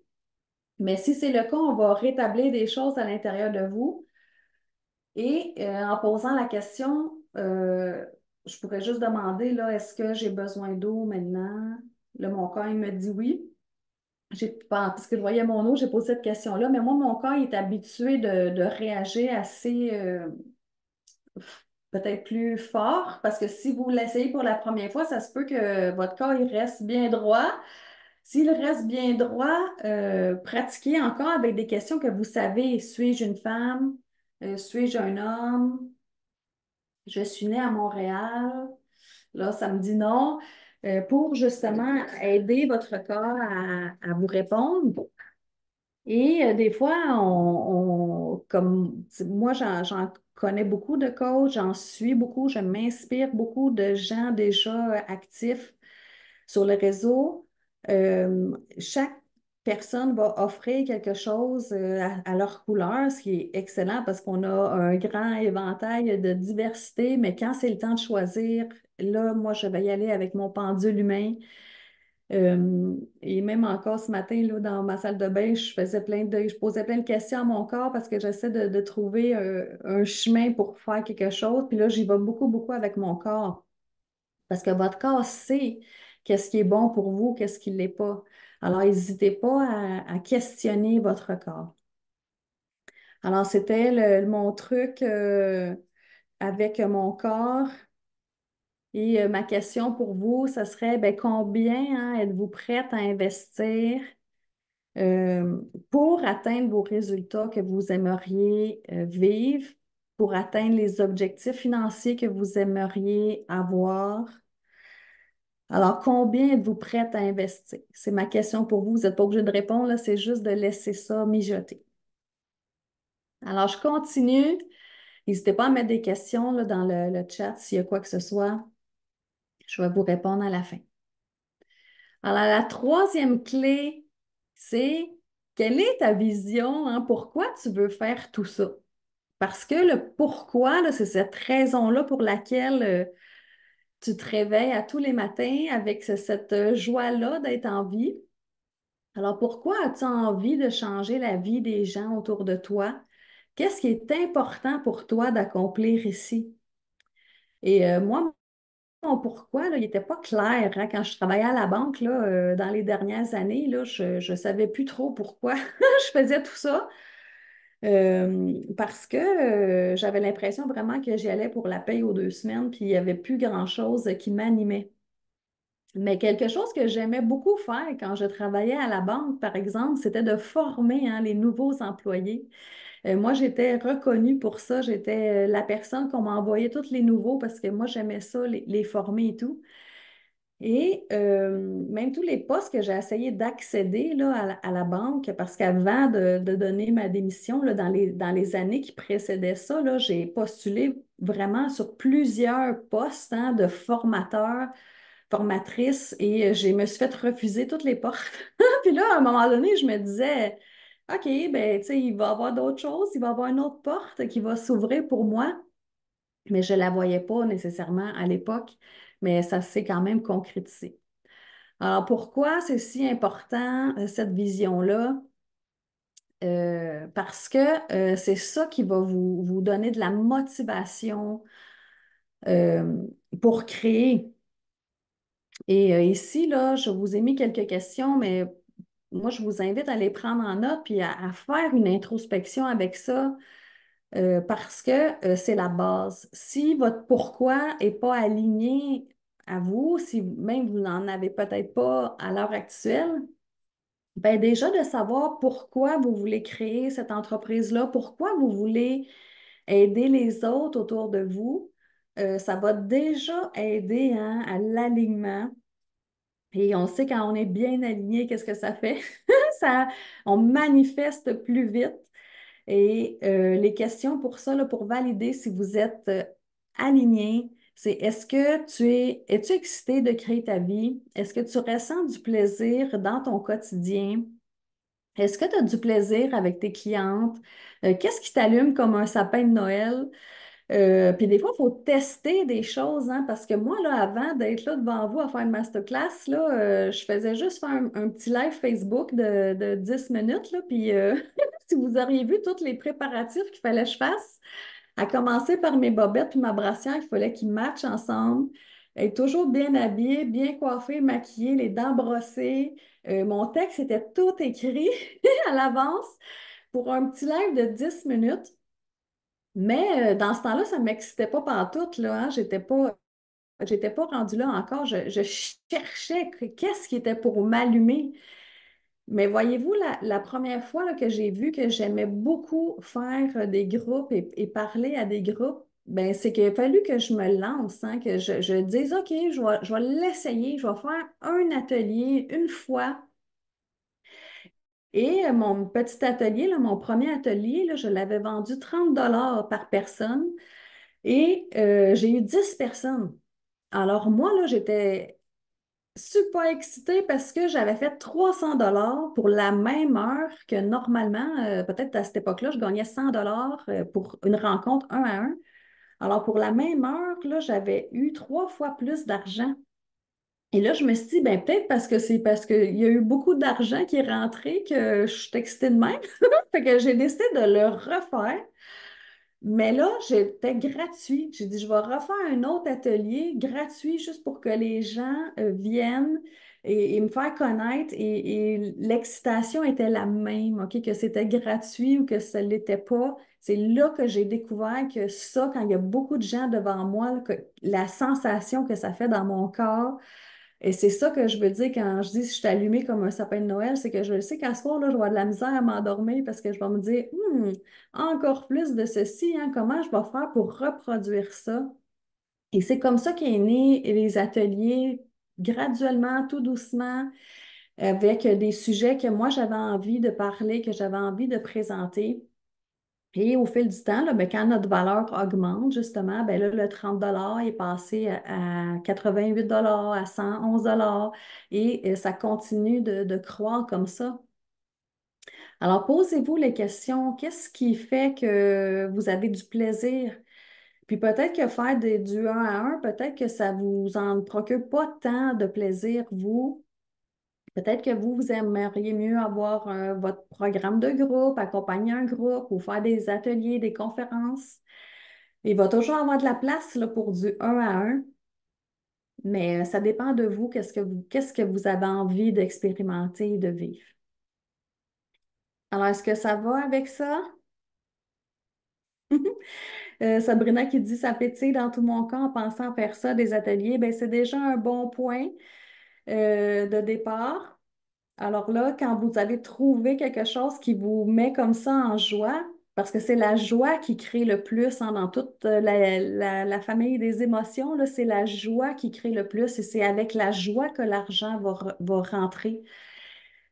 Mais si c'est le cas, on va rétablir des choses à l'intérieur de vous. Et en posant la question, je pourrais juste demander, là, est-ce que j'ai besoin d'eau maintenant? Là, mon corps, il me dit oui. Parce que je voyais mon eau, j'ai posé cette question-là, mais moi, mon corps il est habitué de réagir assez, peut-être plus fort, parce que si vous l'essayez pour la première fois, ça se peut que votre corps il reste bien droit. S'il reste bien droit, pratiquez encore avec des questions que vous savez. Suis-je une femme? Suis-je un homme? Je suis née à Montréal. Là, ça me dit non. Pour justement aider votre corps à vous répondre. Et des fois, comme moi, j'en connais beaucoup de coachs, j'en suis beaucoup, je m'inspire beaucoup de gens déjà actifs sur le réseau. Chaque personne va offrir quelque chose à leur couleur, ce qui est excellent parce qu'on a un grand éventail de diversité, mais quand c'est le temps de choisir, là, moi, je vais y aller avec mon pendule humain. Et même encore ce matin, là, dans ma salle de bain, je posais plein de questions à mon corps parce que j'essaie de trouver un chemin pour faire quelque chose. Puis là, j'y vais beaucoup, beaucoup avec mon corps. Parce que votre corps sait qu'est-ce qui est bon pour vous, qu'est-ce qui ne l'est pas. Alors, n'hésitez pas à questionner votre corps. Alors, c'était mon truc avec mon corps. Et ma question pour vous, ce serait ben, combien êtes-vous prête à investir euh, pour atteindre vos résultats que vous aimeriez vivre, pour atteindre les objectifs financiers que vous aimeriez avoir? Alors, combien êtes-vous prête à investir? C'est ma question pour vous. Vous n'êtes pas obligé de répondre, là, c'est juste de laisser ça mijoter. Alors, je continue. N'hésitez pas à mettre des questions là, dans le chat s'il y a quoi que ce soit. Je vais vous répondre à la fin. Alors, la troisième clé, c'est quelle est ta vision, hein? Pourquoi tu veux faire tout ça? Parce que le pourquoi, là, c'est cette raison-là pour laquelle tu te réveilles à tous les matins avec cette joie-là d'être en vie. Alors, pourquoi as-tu envie de changer la vie des gens autour de toi? Qu'est-ce qui est important pour toi d'accomplir ici? Et moi, mon pourquoi, là, il n'était pas clair, hein. Quand je travaillais à la banque, là, dans les dernières années, là, je ne savais plus trop pourquoi je faisais tout ça. Parce que j'avais l'impression vraiment que j'y allais pour la paye aux 2 semaines, puis il n'y avait plus grand-chose qui m'animait. Mais quelque chose que j'aimais beaucoup faire quand je travaillais à la banque, par exemple, c'était de former les nouveaux employés. Moi, j'étais reconnue pour ça. J'étais la personne qu'on m'envoyait tous les nouveaux parce que moi, j'aimais ça, les former et tout. Et même tous les postes que j'ai essayé d'accéder là, à la banque, parce qu'avant de donner ma démission, là, dans les années qui précédaient ça, là, j'ai postulé vraiment sur plusieurs postes de formateur, formatrice, et je me suis fait refuser toutes les portes. Puis là, à un moment donné, je me disais, OK, ben, tu sais, il va y avoir d'autres choses, il va y avoir une autre porte qui va s'ouvrir pour moi, mais je ne la voyais pas nécessairement à l'époque, mais ça s'est quand même concrétisé. Alors, pourquoi c'est si important, cette vision-là? Parce que c'est ça qui va vous donner de la motivation euh, pour créer. Et ici, là, je vous ai mis quelques questions, mais moi, je vous invite à les prendre en note puis à faire une introspection avec ça parce que c'est la base. Si votre pourquoi n'est pas aligné à vous, si même vous n'en avez peut-être pas à l'heure actuelle, ben déjà de savoir pourquoi vous voulez créer cette entreprise-là, pourquoi vous voulez aider les autres autour de vous, ça va déjà aider à l'alignement. Et on sait quand on est bien aligné, qu'est-ce que ça fait? Ça, on manifeste plus vite. Et les questions pour ça, là, pour valider si vous êtes aligné, c'est est-ce que es-tu excité de créer ta vie? Est-ce que tu ressens du plaisir dans ton quotidien? Est-ce que tu as du plaisir avec tes clientes? Qu'est-ce qui t'allume comme un sapin de Noël? Puis des fois, il faut tester des choses, hein, parce que moi, là, avant d'être là devant vous à faire une masterclass, là, je faisais juste faire un petit live Facebook de 10 minutes, là, puis si vous auriez vu tous les préparatifs qu'il fallait que je fasse, à commencer par mes bobettes puis ma brassière, il fallait qu'ils matchent ensemble, être toujours bien habillée, bien coiffée, maquillée, les dents brossées. Mon texte était tout écrit à l'avance pour un petit live de 10 minutes. Mais dans ce temps-là, ça ne m'excitait pas pantoute, là, hein. J'étais pas rendue là encore. Je cherchais qu'est-ce qui était pour m'allumer. Mais voyez-vous, la première fois là, que j'ai vu que j'aimais beaucoup faire des groupes et parler à des groupes, ben, c'est qu'il a fallu que je me lance, hein, que je dise, OK, je vais l'essayer, je vais faire un atelier une fois. Et mon petit atelier, là, mon premier atelier, là, je l'avais vendu 30 $ par personne. Et j'ai eu 10 personnes. Alors moi, là, j'étais super excitée parce que j'avais fait 300 $ pour la même heure que normalement, peut-être à cette époque-là, je gagnais 100 $ pour une rencontre un à un. Alors pour la même heure, là, j'avais eu 3 fois plus d'argent. Et là, je me suis dit, ben, peut-être c'est parce qu'il y a eu beaucoup d'argent qui est rentré que je suis excitée de même. Fait que j'ai décidé de le refaire. Mais là, j'étais gratuit. J'ai dit, je vais refaire un autre atelier gratuit juste pour que les gens viennent et me faire connaître. Et l'excitation était la même, OK? Que c'était gratuit ou que ça ne l'était pas. C'est là que j'ai découvert que ça, quand il y a beaucoup de gens devant moi, la sensation que ça fait dans mon corps, et c'est ça que je veux dire quand je dis que je suis allumée comme un sapin de Noël, c'est que je sais qu'à ce soir, là, je vais avoir de la misère à m'endormir parce que je vais me dire, encore plus de ceci, hein, comment je vais faire pour reproduire ça? Et c'est comme ça qu'est né les ateliers, graduellement, tout doucement, avec des sujets que moi j'avais envie de parler, que j'avais envie de présenter. Et au fil du temps, là, ben, quand notre valeur augmente, justement, ben là, le 30 $ est passé à 88 $, à 111 $ et ça continue de croître comme ça. Alors, posez-vous les questions. Qu'est-ce qui fait que vous avez du plaisir? Puis peut-être que faire du un à un, peut-être que ça vous en procure pas tant de plaisir, vous. Peut-être que vous aimeriez mieux avoir votre programme de groupe, accompagner un groupe ou faire des ateliers, des conférences. Il va toujours avoir de la place là, pour du un à un, mais ça dépend de vous, qu'est-ce que vous avez envie d'expérimenter et de vivre. Alors, est-ce que ça va avec ça? Sabrina qui dit ça pétille dans tout mon corps en pensant faire ça, des ateliers, ben, c'est déjà un bon point de départ. Alors là, quand vous allez trouver quelque chose qui vous met comme ça en joie, parce que c'est la joie qui crée le plus hein, dans toute la famille des émotions, là, c'est la joie qui crée le plus et c'est avec la joie que l'argent va rentrer.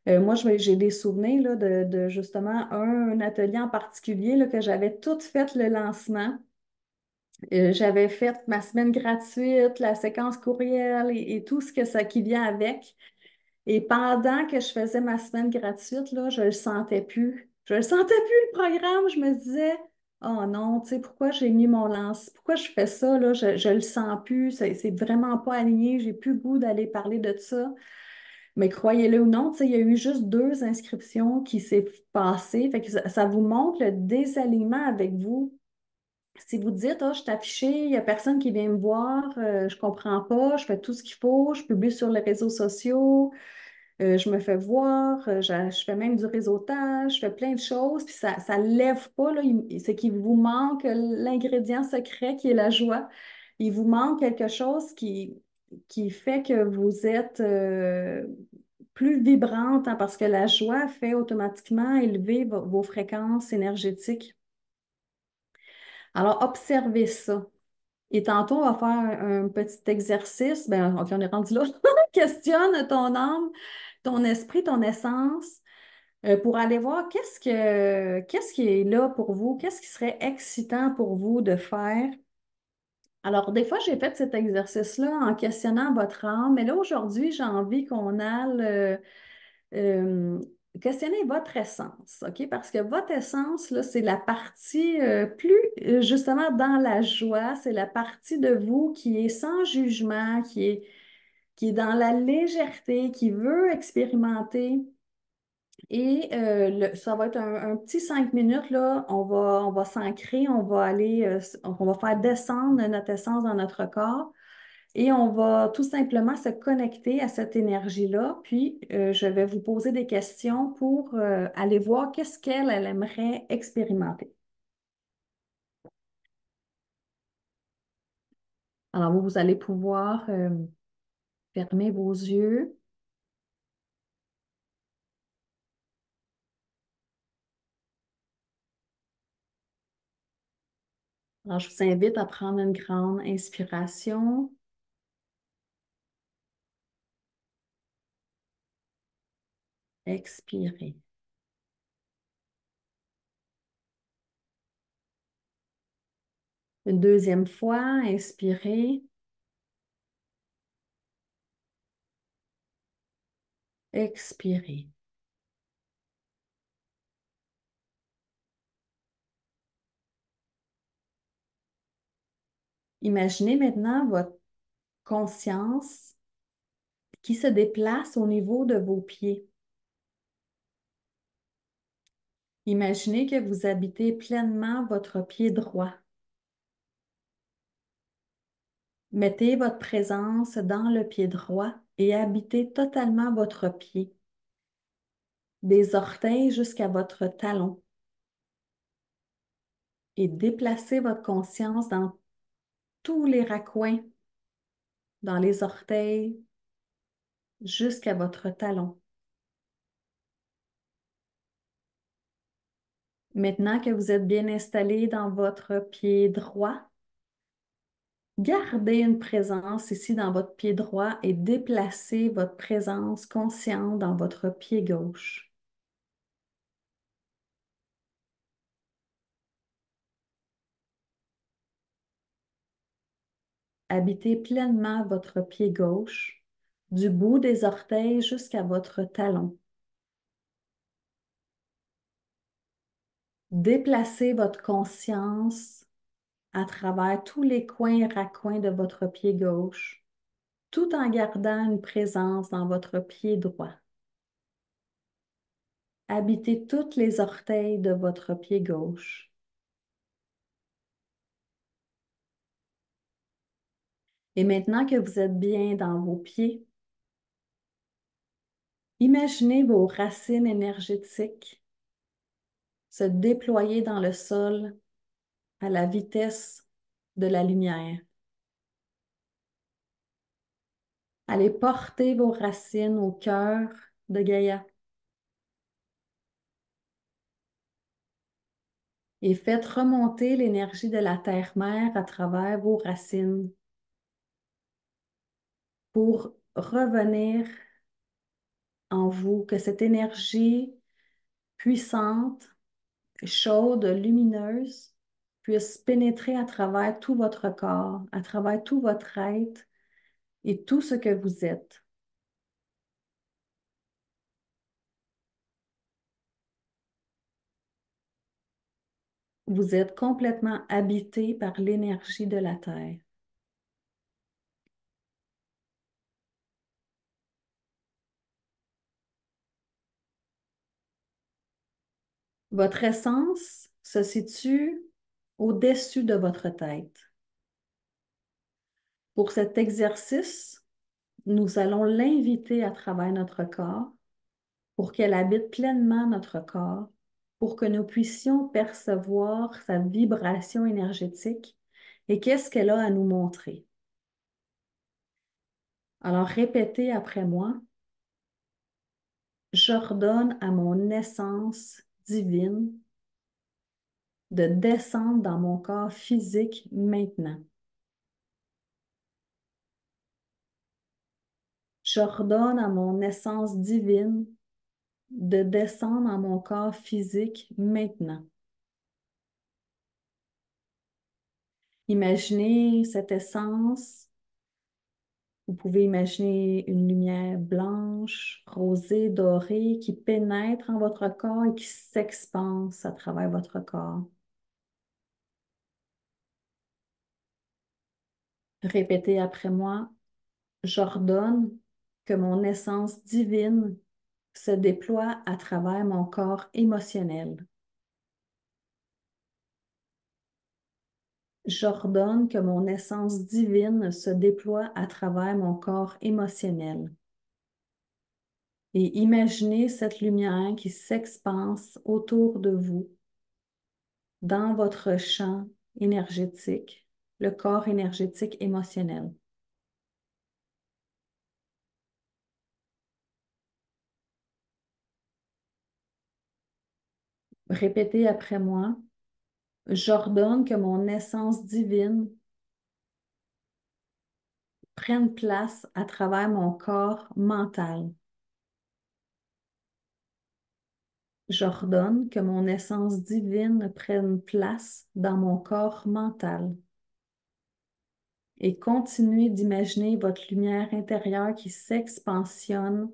Moi, j'ai des souvenirs là, de justement un atelier en particulier là, que j'avais tout fait le lancement. J'avais fait ma semaine gratuite, la séquence courriel et tout ce que ça qui vient avec. Et pendant que je faisais ma semaine gratuite, là, je le sentais plus. Je le sentais plus, le programme. Je me disais, oh non, tu sais, pourquoi j'ai mis mon lance? Pourquoi je fais ça, là? Je le sens plus. C'est vraiment pas aligné. J'ai plus le goût d'aller parler de ça. Mais croyez-le ou non, tu sais, il y a eu juste 2 inscriptions qui s'est passées. Fait que ça vous montre le désalignement avec vous. Si vous dites, oh, je suis affichée, il n'y a personne qui vient me voir, je comprends pas, je fais tout ce qu'il faut, je publie sur les réseaux sociaux, je me fais voir, je fais même du réseautage, je fais plein de choses, puis ça ne lève pas, là, c'est qu'il vous manque l'ingrédient secret qui est la joie. Il vous manque quelque chose qui fait que vous êtes plus vibrante, hein, parce que la joie fait automatiquement élever vos fréquences énergétiques. Alors, observez ça. Et tantôt, on va faire un petit exercice. Ben, OK, on est rendu là. Questionne ton âme, ton esprit, ton essence, pour aller voir qu'est-ce qui est là pour vous, qu'est-ce qui serait excitant pour vous de faire. Alors, des fois, j'ai fait cet exercice-là en questionnant votre âme, mais là, aujourd'hui, j'ai envie qu'on aille questionner votre essence, OK? Parce que votre essence, là, c'est la partie plus justement dans la joie, c'est la partie de vous qui est sans jugement, qui est dans la légèreté, qui veut expérimenter. Et ça va être un petit 5 minutes, là. On va s'ancrer, on va aller, on va faire descendre notre essence dans notre corps. Et on va tout simplement se connecter à cette énergie-là. Puis, je vais vous poser des questions pour aller voir qu'est-ce elle aimerait expérimenter. Alors, vous allez pouvoir fermer vos yeux. Alors, je vous invite à prendre une grande inspiration, expirer. Une deuxième fois, inspirez, expirez. Imaginez maintenant votre conscience qui se déplace au niveau de vos pieds. Imaginez que vous habitez pleinement votre pied droit. Mettez votre présence dans le pied droit et habitez totalement votre pied, des orteils jusqu'à votre talon. Et déplacez votre conscience dans tous les raccoins, dans les orteils jusqu'à votre talon. Maintenant que vous êtes bien installé dans votre pied droit, gardez une présence ici dans votre pied droit et déplacez votre présence consciente dans votre pied gauche. Habitez pleinement votre pied gauche, du bout des orteils jusqu'à votre talon. Déplacez votre conscience à travers tous les coins et raccoins de votre pied gauche, tout en gardant une présence dans votre pied droit. Habitez toutes les orteils de votre pied gauche. Et maintenant que vous êtes bien dans vos pieds, imaginez vos racines énergétiques se déployer dans le sol à la vitesse de la lumière. Allez porter vos racines au cœur de Gaïa et faites remonter l'énergie de la terre-mère à travers vos racines pour revenir en vous, que cette énergie puissante, chaude, lumineuse puisse pénétrer à travers tout votre corps, à travers tout votre être et tout ce que vous êtes. Vous êtes complètement habité par l'énergie de la Terre. Votre essence se situe au-dessus de votre tête. Pour cet exercice, nous allons l'inviter à travers notre corps pour qu'elle habite pleinement notre corps, pour que nous puissions percevoir sa vibration énergétique et qu'est-ce qu'elle a à nous montrer. Alors répétez après moi, j'ordonne à mon essence divine de descendre dans mon corps physique maintenant. J'ordonne à mon essence divine de descendre dans mon corps physique maintenant. Imaginez cette essence Vous pouvez imaginer une lumière blanche, rosée, dorée qui pénètre en votre corps et qui s'expanse à travers votre corps. Répétez après moi, j'ordonne que mon essence divine se déploie à travers mon corps émotionnel. J'ordonne que mon essence divine se déploie à travers mon corps émotionnel. Et imaginez cette lumière qui s'expanse autour de vous, dans votre champ énergétique, le corps énergétique émotionnel. Répétez après moi, j'ordonne que mon essence divine prenne place à travers mon corps mental. J'ordonne que mon essence divine prenne place dans mon corps mental. Et continuez d'imaginer votre lumière intérieure qui s'expansionne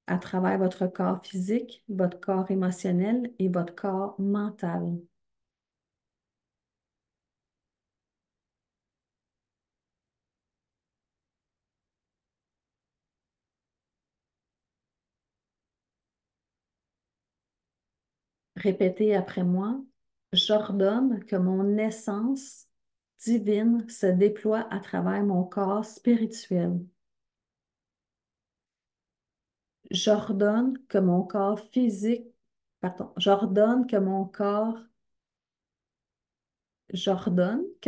à travers votre corps physique, votre corps émotionnel et votre corps mental. Répétez après moi, j'ordonne que mon essence divine se déploie à travers mon corps spirituel. J'ordonne que mon corps physique, pardon, j'ordonne que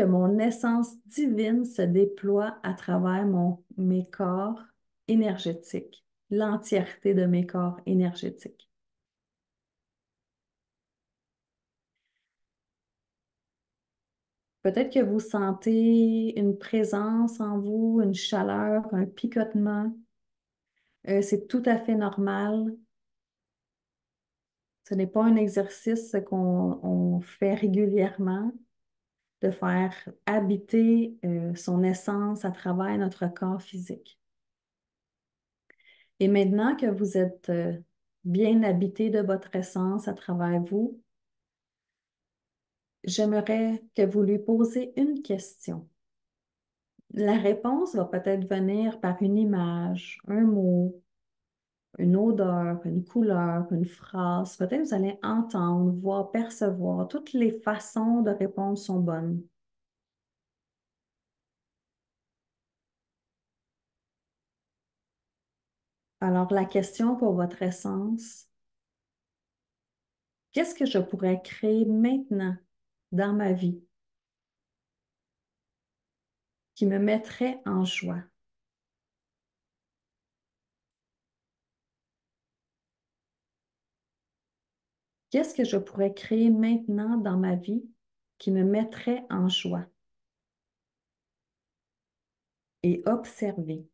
mon essence divine se déploie à travers mes corps énergétiques, l'entièreté de mes corps énergétiques. Peut-être que vous sentez une présence en vous, une chaleur, un picotement. C'est tout à fait normal. Ce n'est pas un exercice qu'on fait régulièrement, de faire habiter son essence à travers notre corps physique. Et maintenant que vous êtes bien habité de votre essence à travers vous, j'aimerais que vous lui posiez une question. La réponse va peut-être venir par une image, un mot, une odeur, une couleur, une phrase. Peut-être vous allez entendre, voir, percevoir. Toutes les façons de répondre sont bonnes. Alors, la question pour votre essence, qu'est-ce que je pourrais créer maintenant dans ma vie qui me mettrait en joie? Qu'est-ce que je pourrais créer maintenant dans ma vie qui me mettrait en joie? Et observer.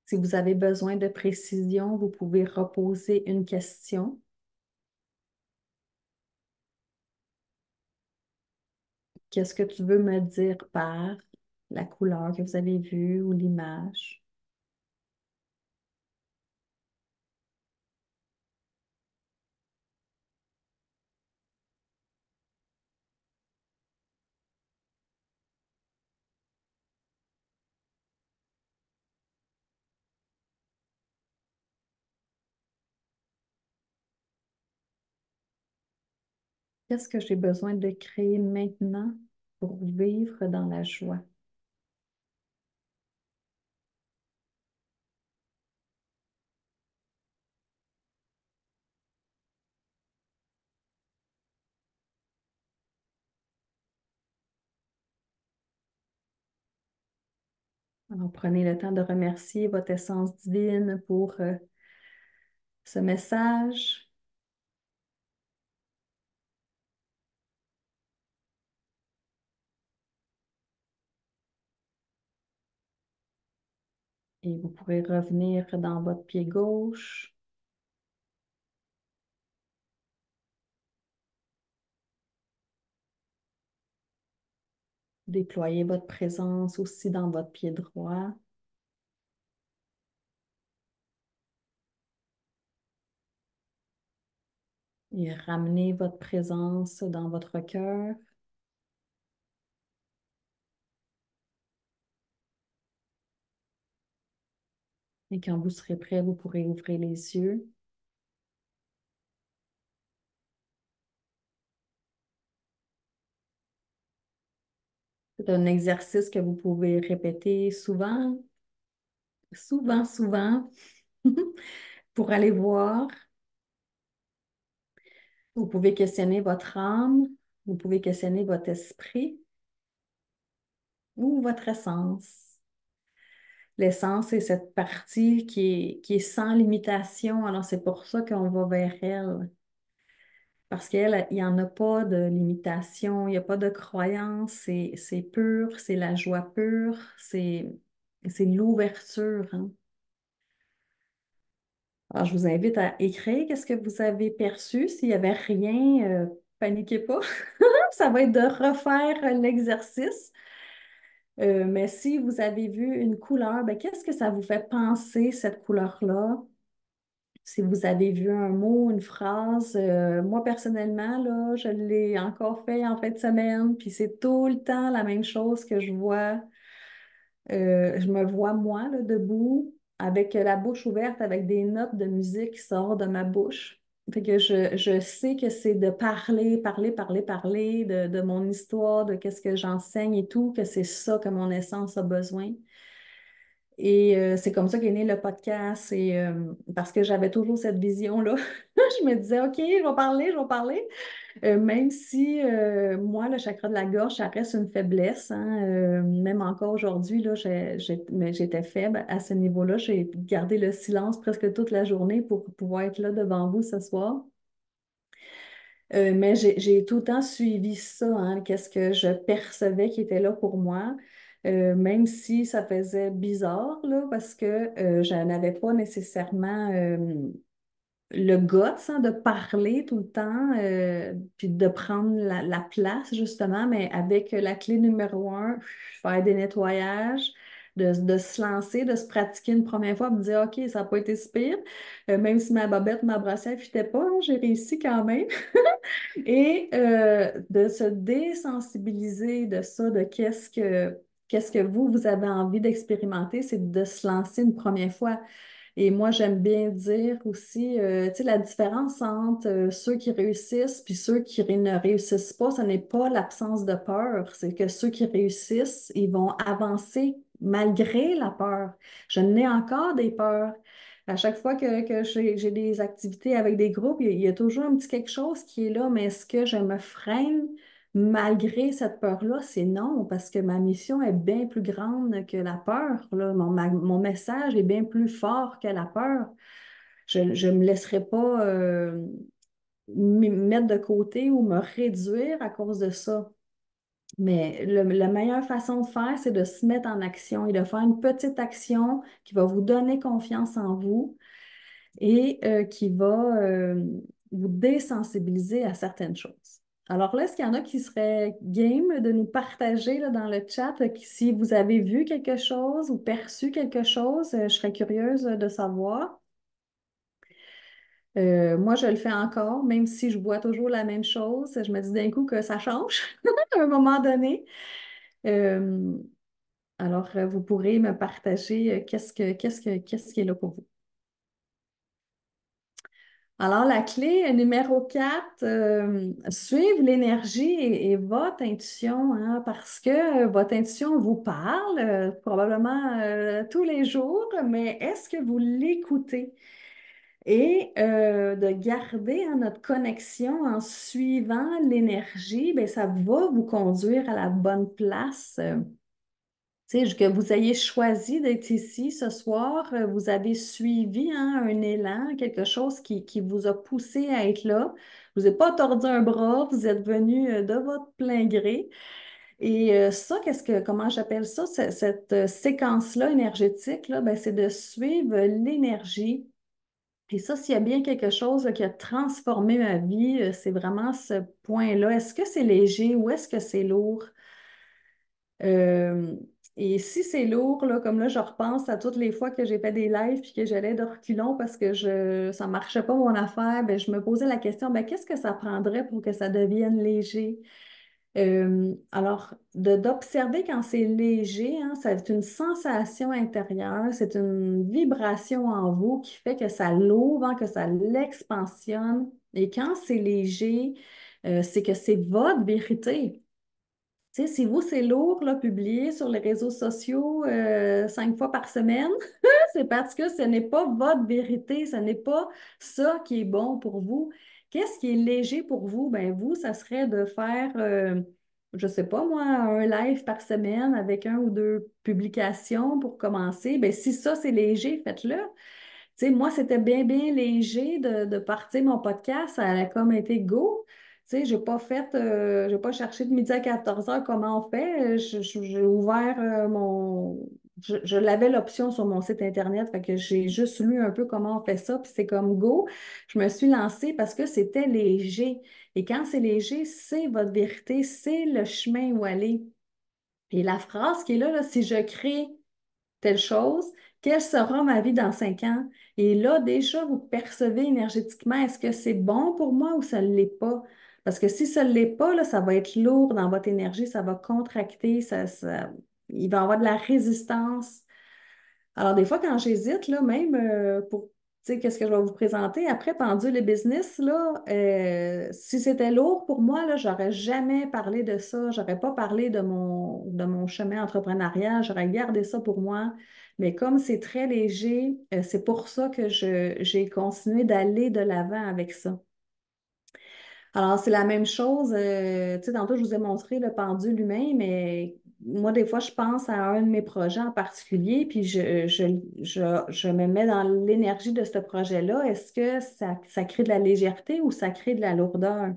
Si vous avez besoin de précision, vous pouvez reposer une question. Qu'est-ce que tu veux me dire par la couleur que vous avez vue ou l'image? Qu'est-ce que j'ai besoin de créer maintenant pour vivre dans la joie? Alors, prenez le temps de remercier votre essence divine pour ce message et vous pourrez revenir dans votre pied gauche. Déployez votre présence aussi dans votre pied droit et ramenez votre présence dans votre cœur. Et quand vous serez prêt, vous pourrez ouvrir les yeux. C'est un exercice que vous pouvez répéter souvent, souvent, souvent, pour aller voir. Vous pouvez questionner votre âme, vous pouvez questionner votre esprit ou votre essence. L'essence, c'est cette partie qui est sans limitation. Alors, c'est pour ça qu'on va vers elle. Parce qu'elle, il n'y en a pas de limitation, il n'y a pas de croyance, c'est pur, c'est la joie pure, c'est l'ouverture, hein. Alors, je vous invite à écrire qu'est-ce que vous avez perçu. S'il n'y avait rien, paniquez pas. Ça va être de refaire l'exercice. Mais si vous avez vu une couleur, ben, qu'est-ce que ça vous fait penser, cette couleur-là? Si vous avez vu un mot, une phrase, moi personnellement, là, je l'ai encore fait en fin de semaine, puis c'est tout le temps la même chose que je vois. Je me vois moi là, debout, avec la bouche ouverte, avec des notes de musique qui sortent de ma bouche. Fait que je sais que c'est de parler, parler, parler, parler de mon histoire, de qu'est-ce que j'enseigne et tout, que c'est ça que mon essence a besoin. Et c'est comme ça qu'est né le podcast. Et, parce que j'avais toujours cette vision-là. Je me disais, OK, je vais parler, je vais parler. Même si moi, le chakra de la gorge, ça reste une faiblesse, hein. Même encore aujourd'hui, là, mais j'étais faible à ce niveau-là. J'ai gardé le silence presque toute la journée pour pouvoir être là devant vous ce soir. Mais j'ai tout le temps suivi ça, hein, qu'est-ce que je percevais qui était là pour moi, même si ça faisait bizarre, là, parce que je n'avais pas nécessairement le guts, hein, de parler tout le temps, puis de prendre la place, justement, mais avec la clé numéro un, faire des nettoyages. De se lancer, de se pratiquer une première fois, me dire, OK, ça n'a pas été si pire. Même si ma bobette, ma brassière ne fitait pas, hein, j'ai réussi quand même. Et de se désensibiliser de ça, de qu'est-ce que vous avez envie d'expérimenter, c'est de se lancer une première fois. Et moi, j'aime bien dire aussi, tu sais, la différence entre ceux qui réussissent puis ceux qui ne réussissent pas, ce n'est pas l'absence de peur, c'est que ceux qui réussissent, ils vont avancer malgré la peur. Je n'ai encore des peurs. À chaque fois que j'ai des activités avec des groupes, il y a toujours un petit quelque chose qui est là, mais est-ce que je me freine malgré cette peur-là? C'est non, parce que ma mission est bien plus grande que la peur, là. Mon message est bien plus fort que la peur. Je ne me laisserai pas mettre de côté ou me réduire à cause de ça. Mais la meilleure façon de faire, c'est de se mettre en action et de faire une petite action qui va vous donner confiance en vous et qui va vous désensibiliser à certaines choses. Alors là, est-ce qu'il y en a qui seraient game de nous partager là, dans le chat si vous avez vu quelque chose ou perçu quelque chose? Je serais curieuse de savoir. Moi, je le fais encore, même si je vois toujours la même chose. Je me dis d'un coup que ça change à un moment donné. Euh, alors, vous pourrez me partager qu'est-ce qui est là pour vous. Alors, la clé numéro 4, suivre l'énergie et votre intuition, hein, parce que votre intuition vous parle probablement tous les jours, mais est-ce que vous l'écoutez? Et de garder hein, notre connexion en suivant l'énergie, ben, ça va vous conduire à la bonne place. Tu sais, que vous ayez choisi d'être ici ce soir, vous avez suivi hein, un élan, quelque chose qui vous a poussé à être là. Vous n'avez pas tordu un bras, vous êtes venu de votre plein gré. Et ça, comment j'appelle ça, cette séquence-là énergétique, là, ben, c'est de suivre l'énergie. Et ça, s'il y a bien quelque chose là, qui a transformé ma vie, c'est vraiment ce point-là. Est-ce que c'est léger ou est-ce que c'est lourd? Euh, et si c'est lourd, là, comme là, je repense à toutes les fois que j'ai fait des lives puis que j'allais de reculons parce que ça ne marchait pas mon affaire, ben, je me posais la question, ben, qu'est-ce que ça prendrait pour que ça devienne léger? Alors, d'observer quand c'est léger, hein, c'est une sensation intérieure, c'est une vibration en vous qui fait que ça l'ouvre, hein, que ça l'expansionne. Et quand c'est léger, c'est que c'est votre vérité. Tu sais, si vous, c'est lourd, là, publier sur les réseaux sociaux 5 fois par semaine, c'est parce que ce n'est pas votre vérité, ce n'est pas ça qui est bon pour vous. Qu'est-ce qui est léger pour vous? Ben vous, ça serait de faire, je ne sais pas moi, un live par semaine avec un ou deux publications pour commencer. Ben si ça, c'est léger, faites-le. Tu sais, moi, c'était bien, bien léger de partir mon podcast. Ça a comme été go. Tu sais, j'ai pas cherché de midi à 14 heures comment on fait. J'ai ouvert je l'avais l'option sur mon site Internet, fait que j'ai juste lu un peu comment on fait ça, puis c'est comme go. Je me suis lancée parce que c'était léger. Et quand c'est léger, c'est votre vérité, c'est le chemin où aller. Et la phrase qui est là, si je crée telle chose, quelle sera ma vie dans 5 ans? Et là, déjà, vous percevez énergétiquement, est-ce que c'est bon pour moi ou ça ne l'est pas? Parce que si ça ne l'est pas, là, ça va être lourd dans votre énergie, ça va contracter, il va y avoir de la résistance. Alors, des fois, quand j'hésite, là, même pour, tu sais, qu'est-ce que je vais vous présenter, après Pendule et Business, là, si c'était lourd pour moi, là, j'aurais jamais parlé de ça, j'aurais pas parlé de mon chemin entrepreneurial, j'aurais gardé ça pour moi. Mais comme c'est très léger, c'est pour ça que j'ai continué d'aller de l'avant avec ça. Alors, c'est la même chose. Tu sais, tantôt, je vous ai montré le pendule humain, mais moi, des fois, je pense à un de mes projets en particulier, puis je me mets dans l'énergie de ce projet-là. Est-ce que ça crée de la légèreté ou ça crée de la lourdeur?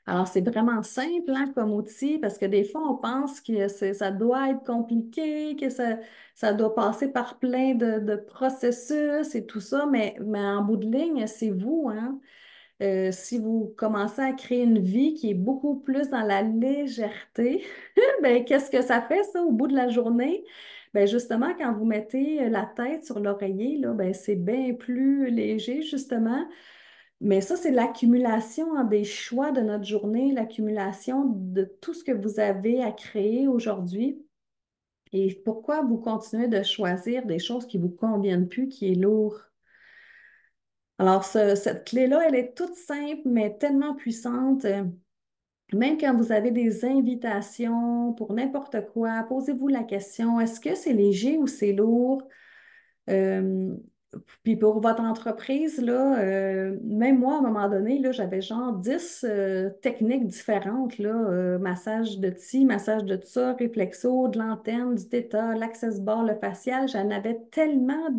Alors, c'est vraiment simple hein, comme outil parce que des fois, on pense que ça doit être compliqué, que ça doit passer par plein de processus et tout ça, mais en bout de ligne, c'est vous, hein? Si vous commencez à créer une vie qui est beaucoup plus dans la légèreté, ben, qu'est-ce que ça fait, ça, au bout de la journée? Ben, justement, quand vous mettez la tête sur l'oreiller, là, ben, c'est bien plus léger, justement. Mais ça, c'est l'accumulation hein, des choix de notre journée, l'accumulation de tout ce que vous avez à créer aujourd'hui. Et pourquoi vous continuez de choisir des choses qui ne vous conviennent plus, qui est lourd? Alors, cette clé-là, elle est toute simple, mais tellement puissante. Même quand vous avez des invitations pour n'importe quoi, posez-vous la question, est-ce que c'est léger ou c'est lourd? Euh, Puis pour votre entreprise, là, même moi, à un moment donné, là, j'avais genre 10 techniques différentes, là, massage de ci, massage de ça, réflexo, de l'antenne, du theta, l'access bar, le facial. J'en avais tellement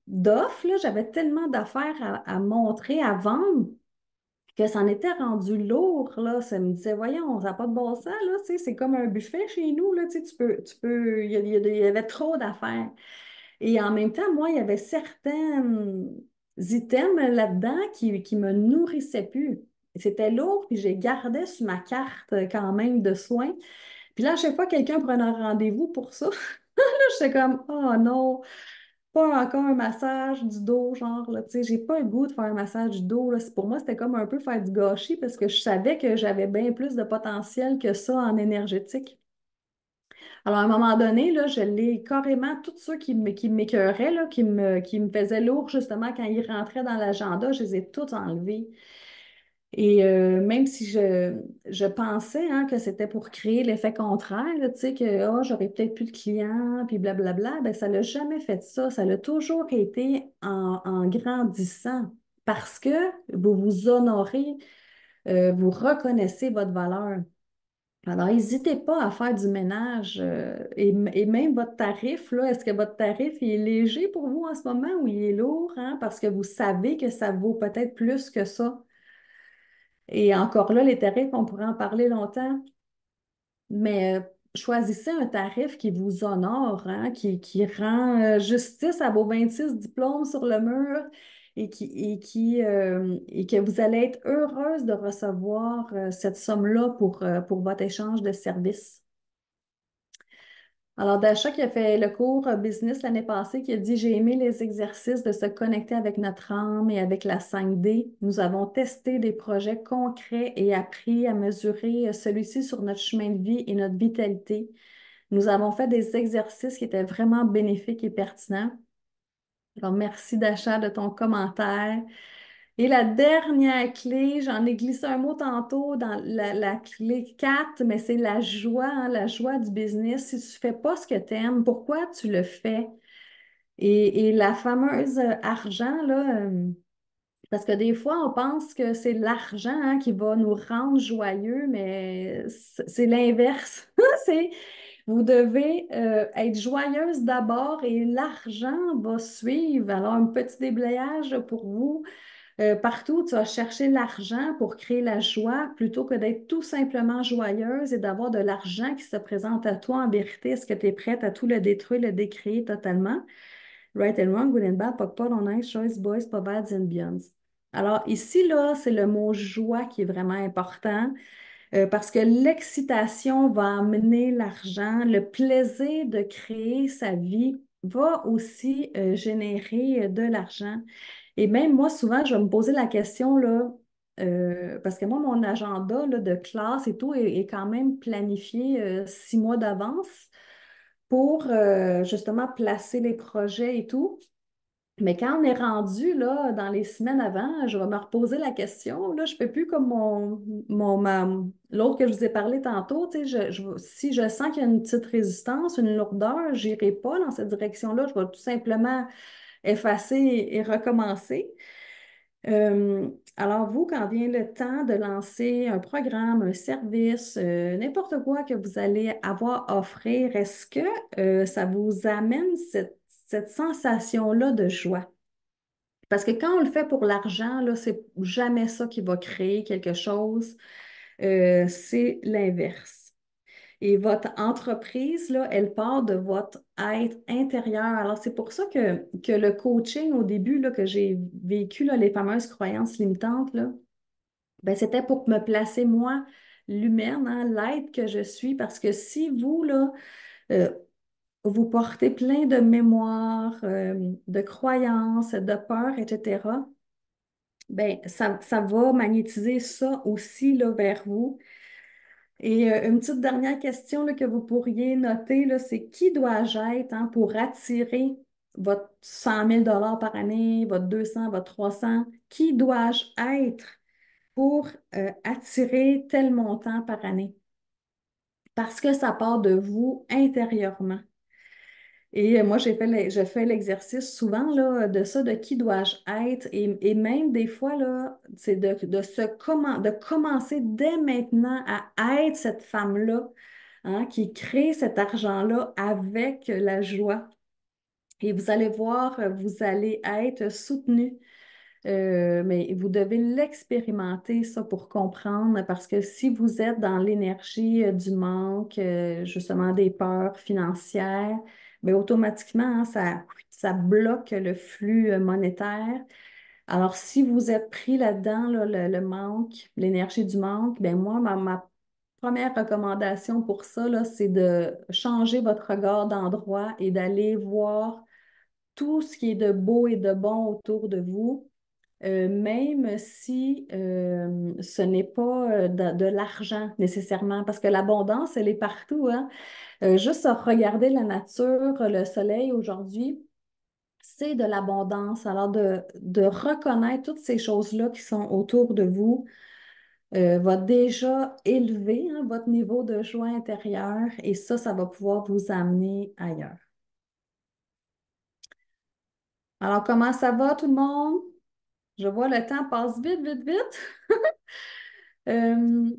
d'offres, là, j'avais tellement d'affaires à montrer, à vendre, que ça en était rendu lourd, là. Ça me disait, voyons, ça n'a pas de bon sens, là, tu sais, c'est comme un buffet chez nous, là, tu sais, il y avait trop d'affaires. Et en même temps, moi, il y avait certains items là-dedans qui me nourrissaient plus. C'était lourd, puis j'ai gardé sur ma carte quand même de soins. Puis là, à chaque fois que quelqu'un prenait un rendez-vous pour ça, là, j'étais comme, oh non, pas encore un massage du dos, genre, là, tu sais, j'ai pas le goût de faire un massage du dos, là. Pour moi, c'était comme un peu faire du gâchis parce que je savais que j'avais bien plus de potentiel que ça en énergétique. Alors, à un moment donné, là, je l'ai carrément, tous ceux qui m'écœuraient, là, qui me faisaient lourd justement quand ils rentraient dans l'agenda, je les ai tous enlevés. Et même si je pensais hein, que c'était pour créer l'effet contraire, là, tu sais, que oh, j'aurais peut-être plus de clients, puis blablabla, ben, ça ne l'a jamais fait ça. Ça l'a toujours été en grandissant parce que vous vous honorez, vous reconnaissez votre valeur. Alors, n'hésitez pas à faire du ménage et même votre tarif, là, est-ce que votre tarif il est léger pour vous en ce moment ou il est lourd, hein, parce que vous savez que ça vaut peut-être plus que ça. Et encore là, les tarifs, on pourrait en parler longtemps, mais choisissez un tarif qui vous honore, hein, qui rend justice à vos 26 diplômes sur le mur et que vous allez être heureuse de recevoir cette somme-là pour votre échange de services. Alors, Dasha qui a fait le cours business l'année passée, qui a dit, j'ai aimé les exercices de se connecter avec notre âme et avec la 5D. Nous avons testé des projets concrets et appris à mesurer celui-ci sur notre chemin de vie et notre vitalité. Nous avons fait des exercices qui étaient vraiment bénéfiques et pertinents. Alors, merci Dasha de ton commentaire. Et la dernière clé, j'en ai glissé un mot tantôt dans la clé 4, mais c'est la joie, hein, la joie du business. Si tu ne fais pas ce que tu aimes, pourquoi tu le fais? Et la fameuse argent, là, parce que des fois, on pense que c'est l'argent hein, qui va nous rendre joyeux, mais c'est l'inverse. C'est, vous devez être joyeuse d'abord et l'argent va suivre. Alors, un petit déblayage pour vous. Partout, tu vas chercher l'argent pour créer la joie plutôt que d'être tout simplement joyeuse et d'avoir de l'argent qui se présente à toi en vérité. Est-ce que tu es prête à tout le détruire, le décréer totalement? Right and wrong, good and bad, pas on nice, choice, boys, pas bad and beyond. Alors ici, là, c'est le mot joie qui est vraiment important parce que l'excitation va amener l'argent, le plaisir de créer sa vie va aussi générer de l'argent. Et même moi, souvent, je vais me poser la question, là, parce que moi, mon agenda là, de classe et tout est quand même planifié 6 mois d'avance pour justement placer les projets et tout. Mais quand on est rendu là, dans les semaines avant, je vais me reposer la question. Là, je ne fais plus comme l'autre que je vous ai parlé tantôt. Tu sais, si je sens qu'il y a une petite résistance, une lourdeur, je n'irai pas dans cette direction-là. Je vais tout simplement effacer et recommencer. Alors, vous, quand vient le temps de lancer un programme, un service, n'importe quoi que vous allez avoir à offrir, est-ce que ça vous amène cette sensation-là de joie? Parce que quand on le fait pour l'argent, là, c'est jamais ça qui va créer quelque chose. C'est l'inverse. Et votre entreprise, là, elle part de votre être intérieur. Alors, c'est pour ça que le coaching au début, là, que j'ai vécu, là, les fameuses croyances limitantes, là, ben, c'était pour me placer, moi, l'humaine, hein, l'être que je suis. Parce que si vous, là, euh, vous portez plein de mémoires, de croyances, de peurs, etc., ben, ça va magnétiser ça aussi là, vers vous. Et une petite dernière question là, que vous pourriez noter, là, c'est qui dois-je être hein, pour attirer votre 100 000 par année, votre 200, votre 300? Qui dois-je être pour attirer tel montant par année? Parce que ça part de vous intérieurement. Et moi, je fais l'exercice souvent là, de ça, de qui dois-je être. Et même des fois, là, c'est de commencer dès maintenant à être cette femme-là hein, qui crée cet argent-là avec la joie. Et vous allez voir, vous allez être soutenu. Mais vous devez l'expérimenter, ça, pour comprendre, parce que si vous êtes dans l'énergie du manque, justement des peurs financières, bien, automatiquement, hein, ça bloque le flux monétaire. Alors, si vous êtes pris là-dedans, là, le manque, l'énergie du manque, bien, moi, ma première recommandation pour ça, là, c'est de changer votre regard d'endroit et d'aller voir tout ce qui est de beau et de bon autour de vous même si ce n'est pas de l'argent nécessairement, parce que l'abondance, elle est partout, hein. Juste à regarder la nature, le soleil aujourd'hui, c'est de l'abondance. Alors, de reconnaître toutes ces choses-là qui sont autour de vous va déjà élever hein, votre niveau de joie intérieure et ça va pouvoir vous amener ailleurs. Alors, comment ça va tout le monde? Je vois le temps passe vite, vite, vite. Euh,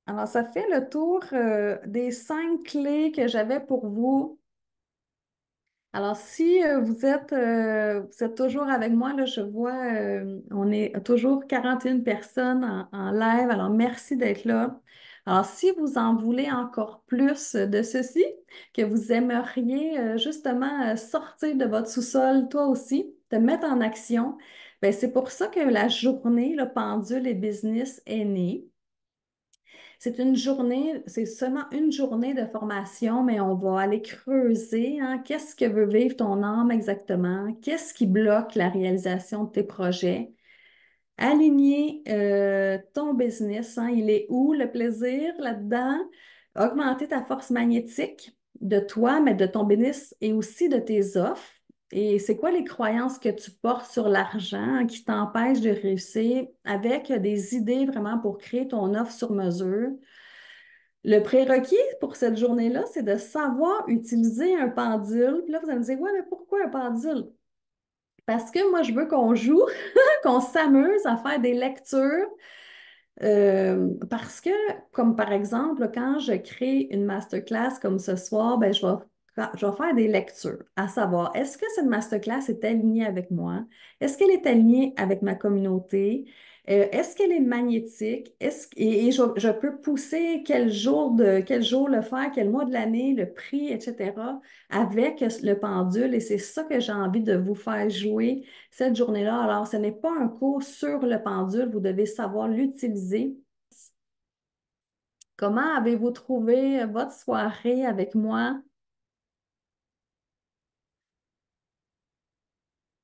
alors, ça fait le tour des 5 clés que j'avais pour vous. Alors, si vous êtes toujours avec moi, là, je vois, on est toujours 41 personnes en live. Alors, merci d'être là. Alors, si vous en voulez encore plus de ceci, que vous aimeriez justement sortir de votre sous-sol, toi aussi, te mettre en action, ben, c'est pour ça que la journée, le pendule et business est née. C'est une journée, c'est seulement une journée de formation, mais on va aller creuser, hein, qu'est-ce que veut vivre ton âme exactement? Qu'est-ce qui bloque la réalisation de tes projets? Aligner ton business, hein, il est où le plaisir là-dedans? Augmenter ta force magnétique de toi, mais de ton business et aussi de tes offres. Et c'est quoi les croyances que tu portes sur l'argent hein, qui t'empêchent de réussir avec des idées vraiment pour créer ton offre sur mesure? Le prérequis pour cette journée-là, c'est de savoir utiliser un pendule. Puis là, vous allez me dire, ouais, mais pourquoi un pendule? Parce que moi, je veux qu'on joue, qu'on s'amuse à faire des lectures. Parce que, comme par exemple, quand je crée une masterclass comme ce soir, ben, je vais faire des lectures, à savoir, est-ce que cette masterclass est alignée avec moi? Est-ce qu'elle est alignée avec ma communauté? Est-ce qu'elle est magnétique? Et je peux pousser quel jour le faire, quel mois de l'année, le prix, etc., avec le pendule. Et c'est ça que j'ai envie de vous faire jouer cette journée-là. Alors, ce n'est pas un cours sur le pendule, vous devez savoir l'utiliser. Comment avez-vous trouvé votre soirée avec moi?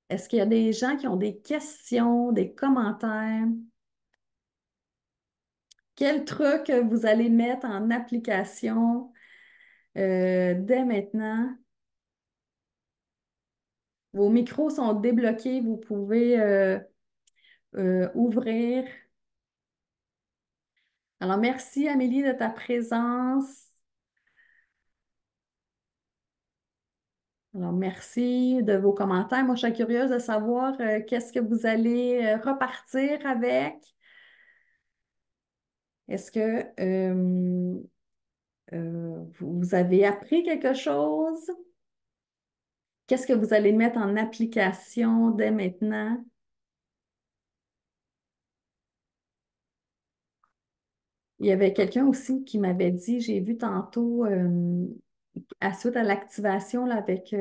Est-ce qu'il y a des gens qui ont des questions, des commentaires? Quel truc vous allez mettre en application dès maintenant? Vos micros sont débloqués, vous pouvez ouvrir. Alors, merci Amélie de ta présence. Alors, merci de vos commentaires. Moi, je suis curieuse de savoir qu'est-ce que vous allez repartir avec. Est-ce que vous avez appris quelque chose? Qu'est-ce que vous allez mettre en application dès maintenant? Il y avait quelqu'un aussi qui m'avait dit, j'ai vu tantôt, à suite à l'activation là, avec,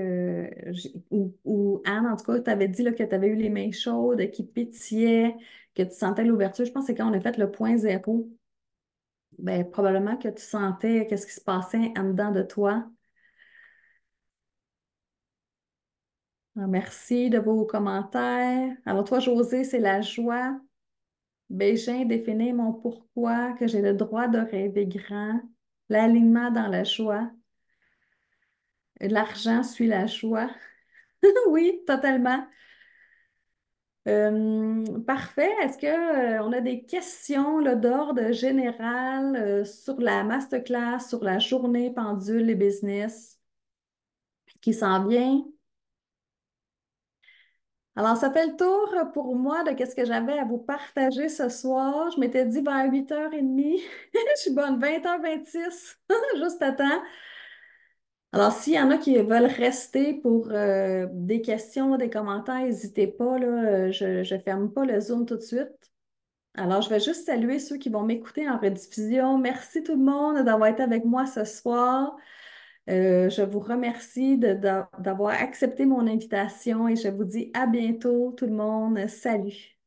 ou Anne, en tout cas, tu avais dit là, que tu avais eu les mains chaudes, qui pétillaient, que tu sentais l'ouverture. Je pense que c'est quand on a fait le point zéro. Ben, probablement que tu sentais qu'est-ce qui se passait en dedans de toi. Alors, merci de vos commentaires. Alors, toi, José, c'est la joie. Bégin, définir mon pourquoi, que j'ai le droit de rêver grand. L'alignement dans la joie. L'argent suit la joie. Oui, totalement. Parfait. Est-ce que, on a des questions là, d'ordre général sur la masterclass, sur la journée pendule et business qui s'en vient? Alors, ça fait le tour pour moi de ce que j'avais à vous partager ce soir. Je m'étais dit vers 8h30. Je suis bonne, 20h26, juste à temps. Alors, s'il y en a qui veulent rester pour des questions, des commentaires, n'hésitez pas, là, je ne ferme pas le Zoom tout de suite. Alors, je vais juste saluer ceux qui vont m'écouter en rediffusion. Merci tout le monde d'avoir été avec moi ce soir. Je vous remercie d'avoir accepté mon invitation et je vous dis à bientôt tout le monde. Salut!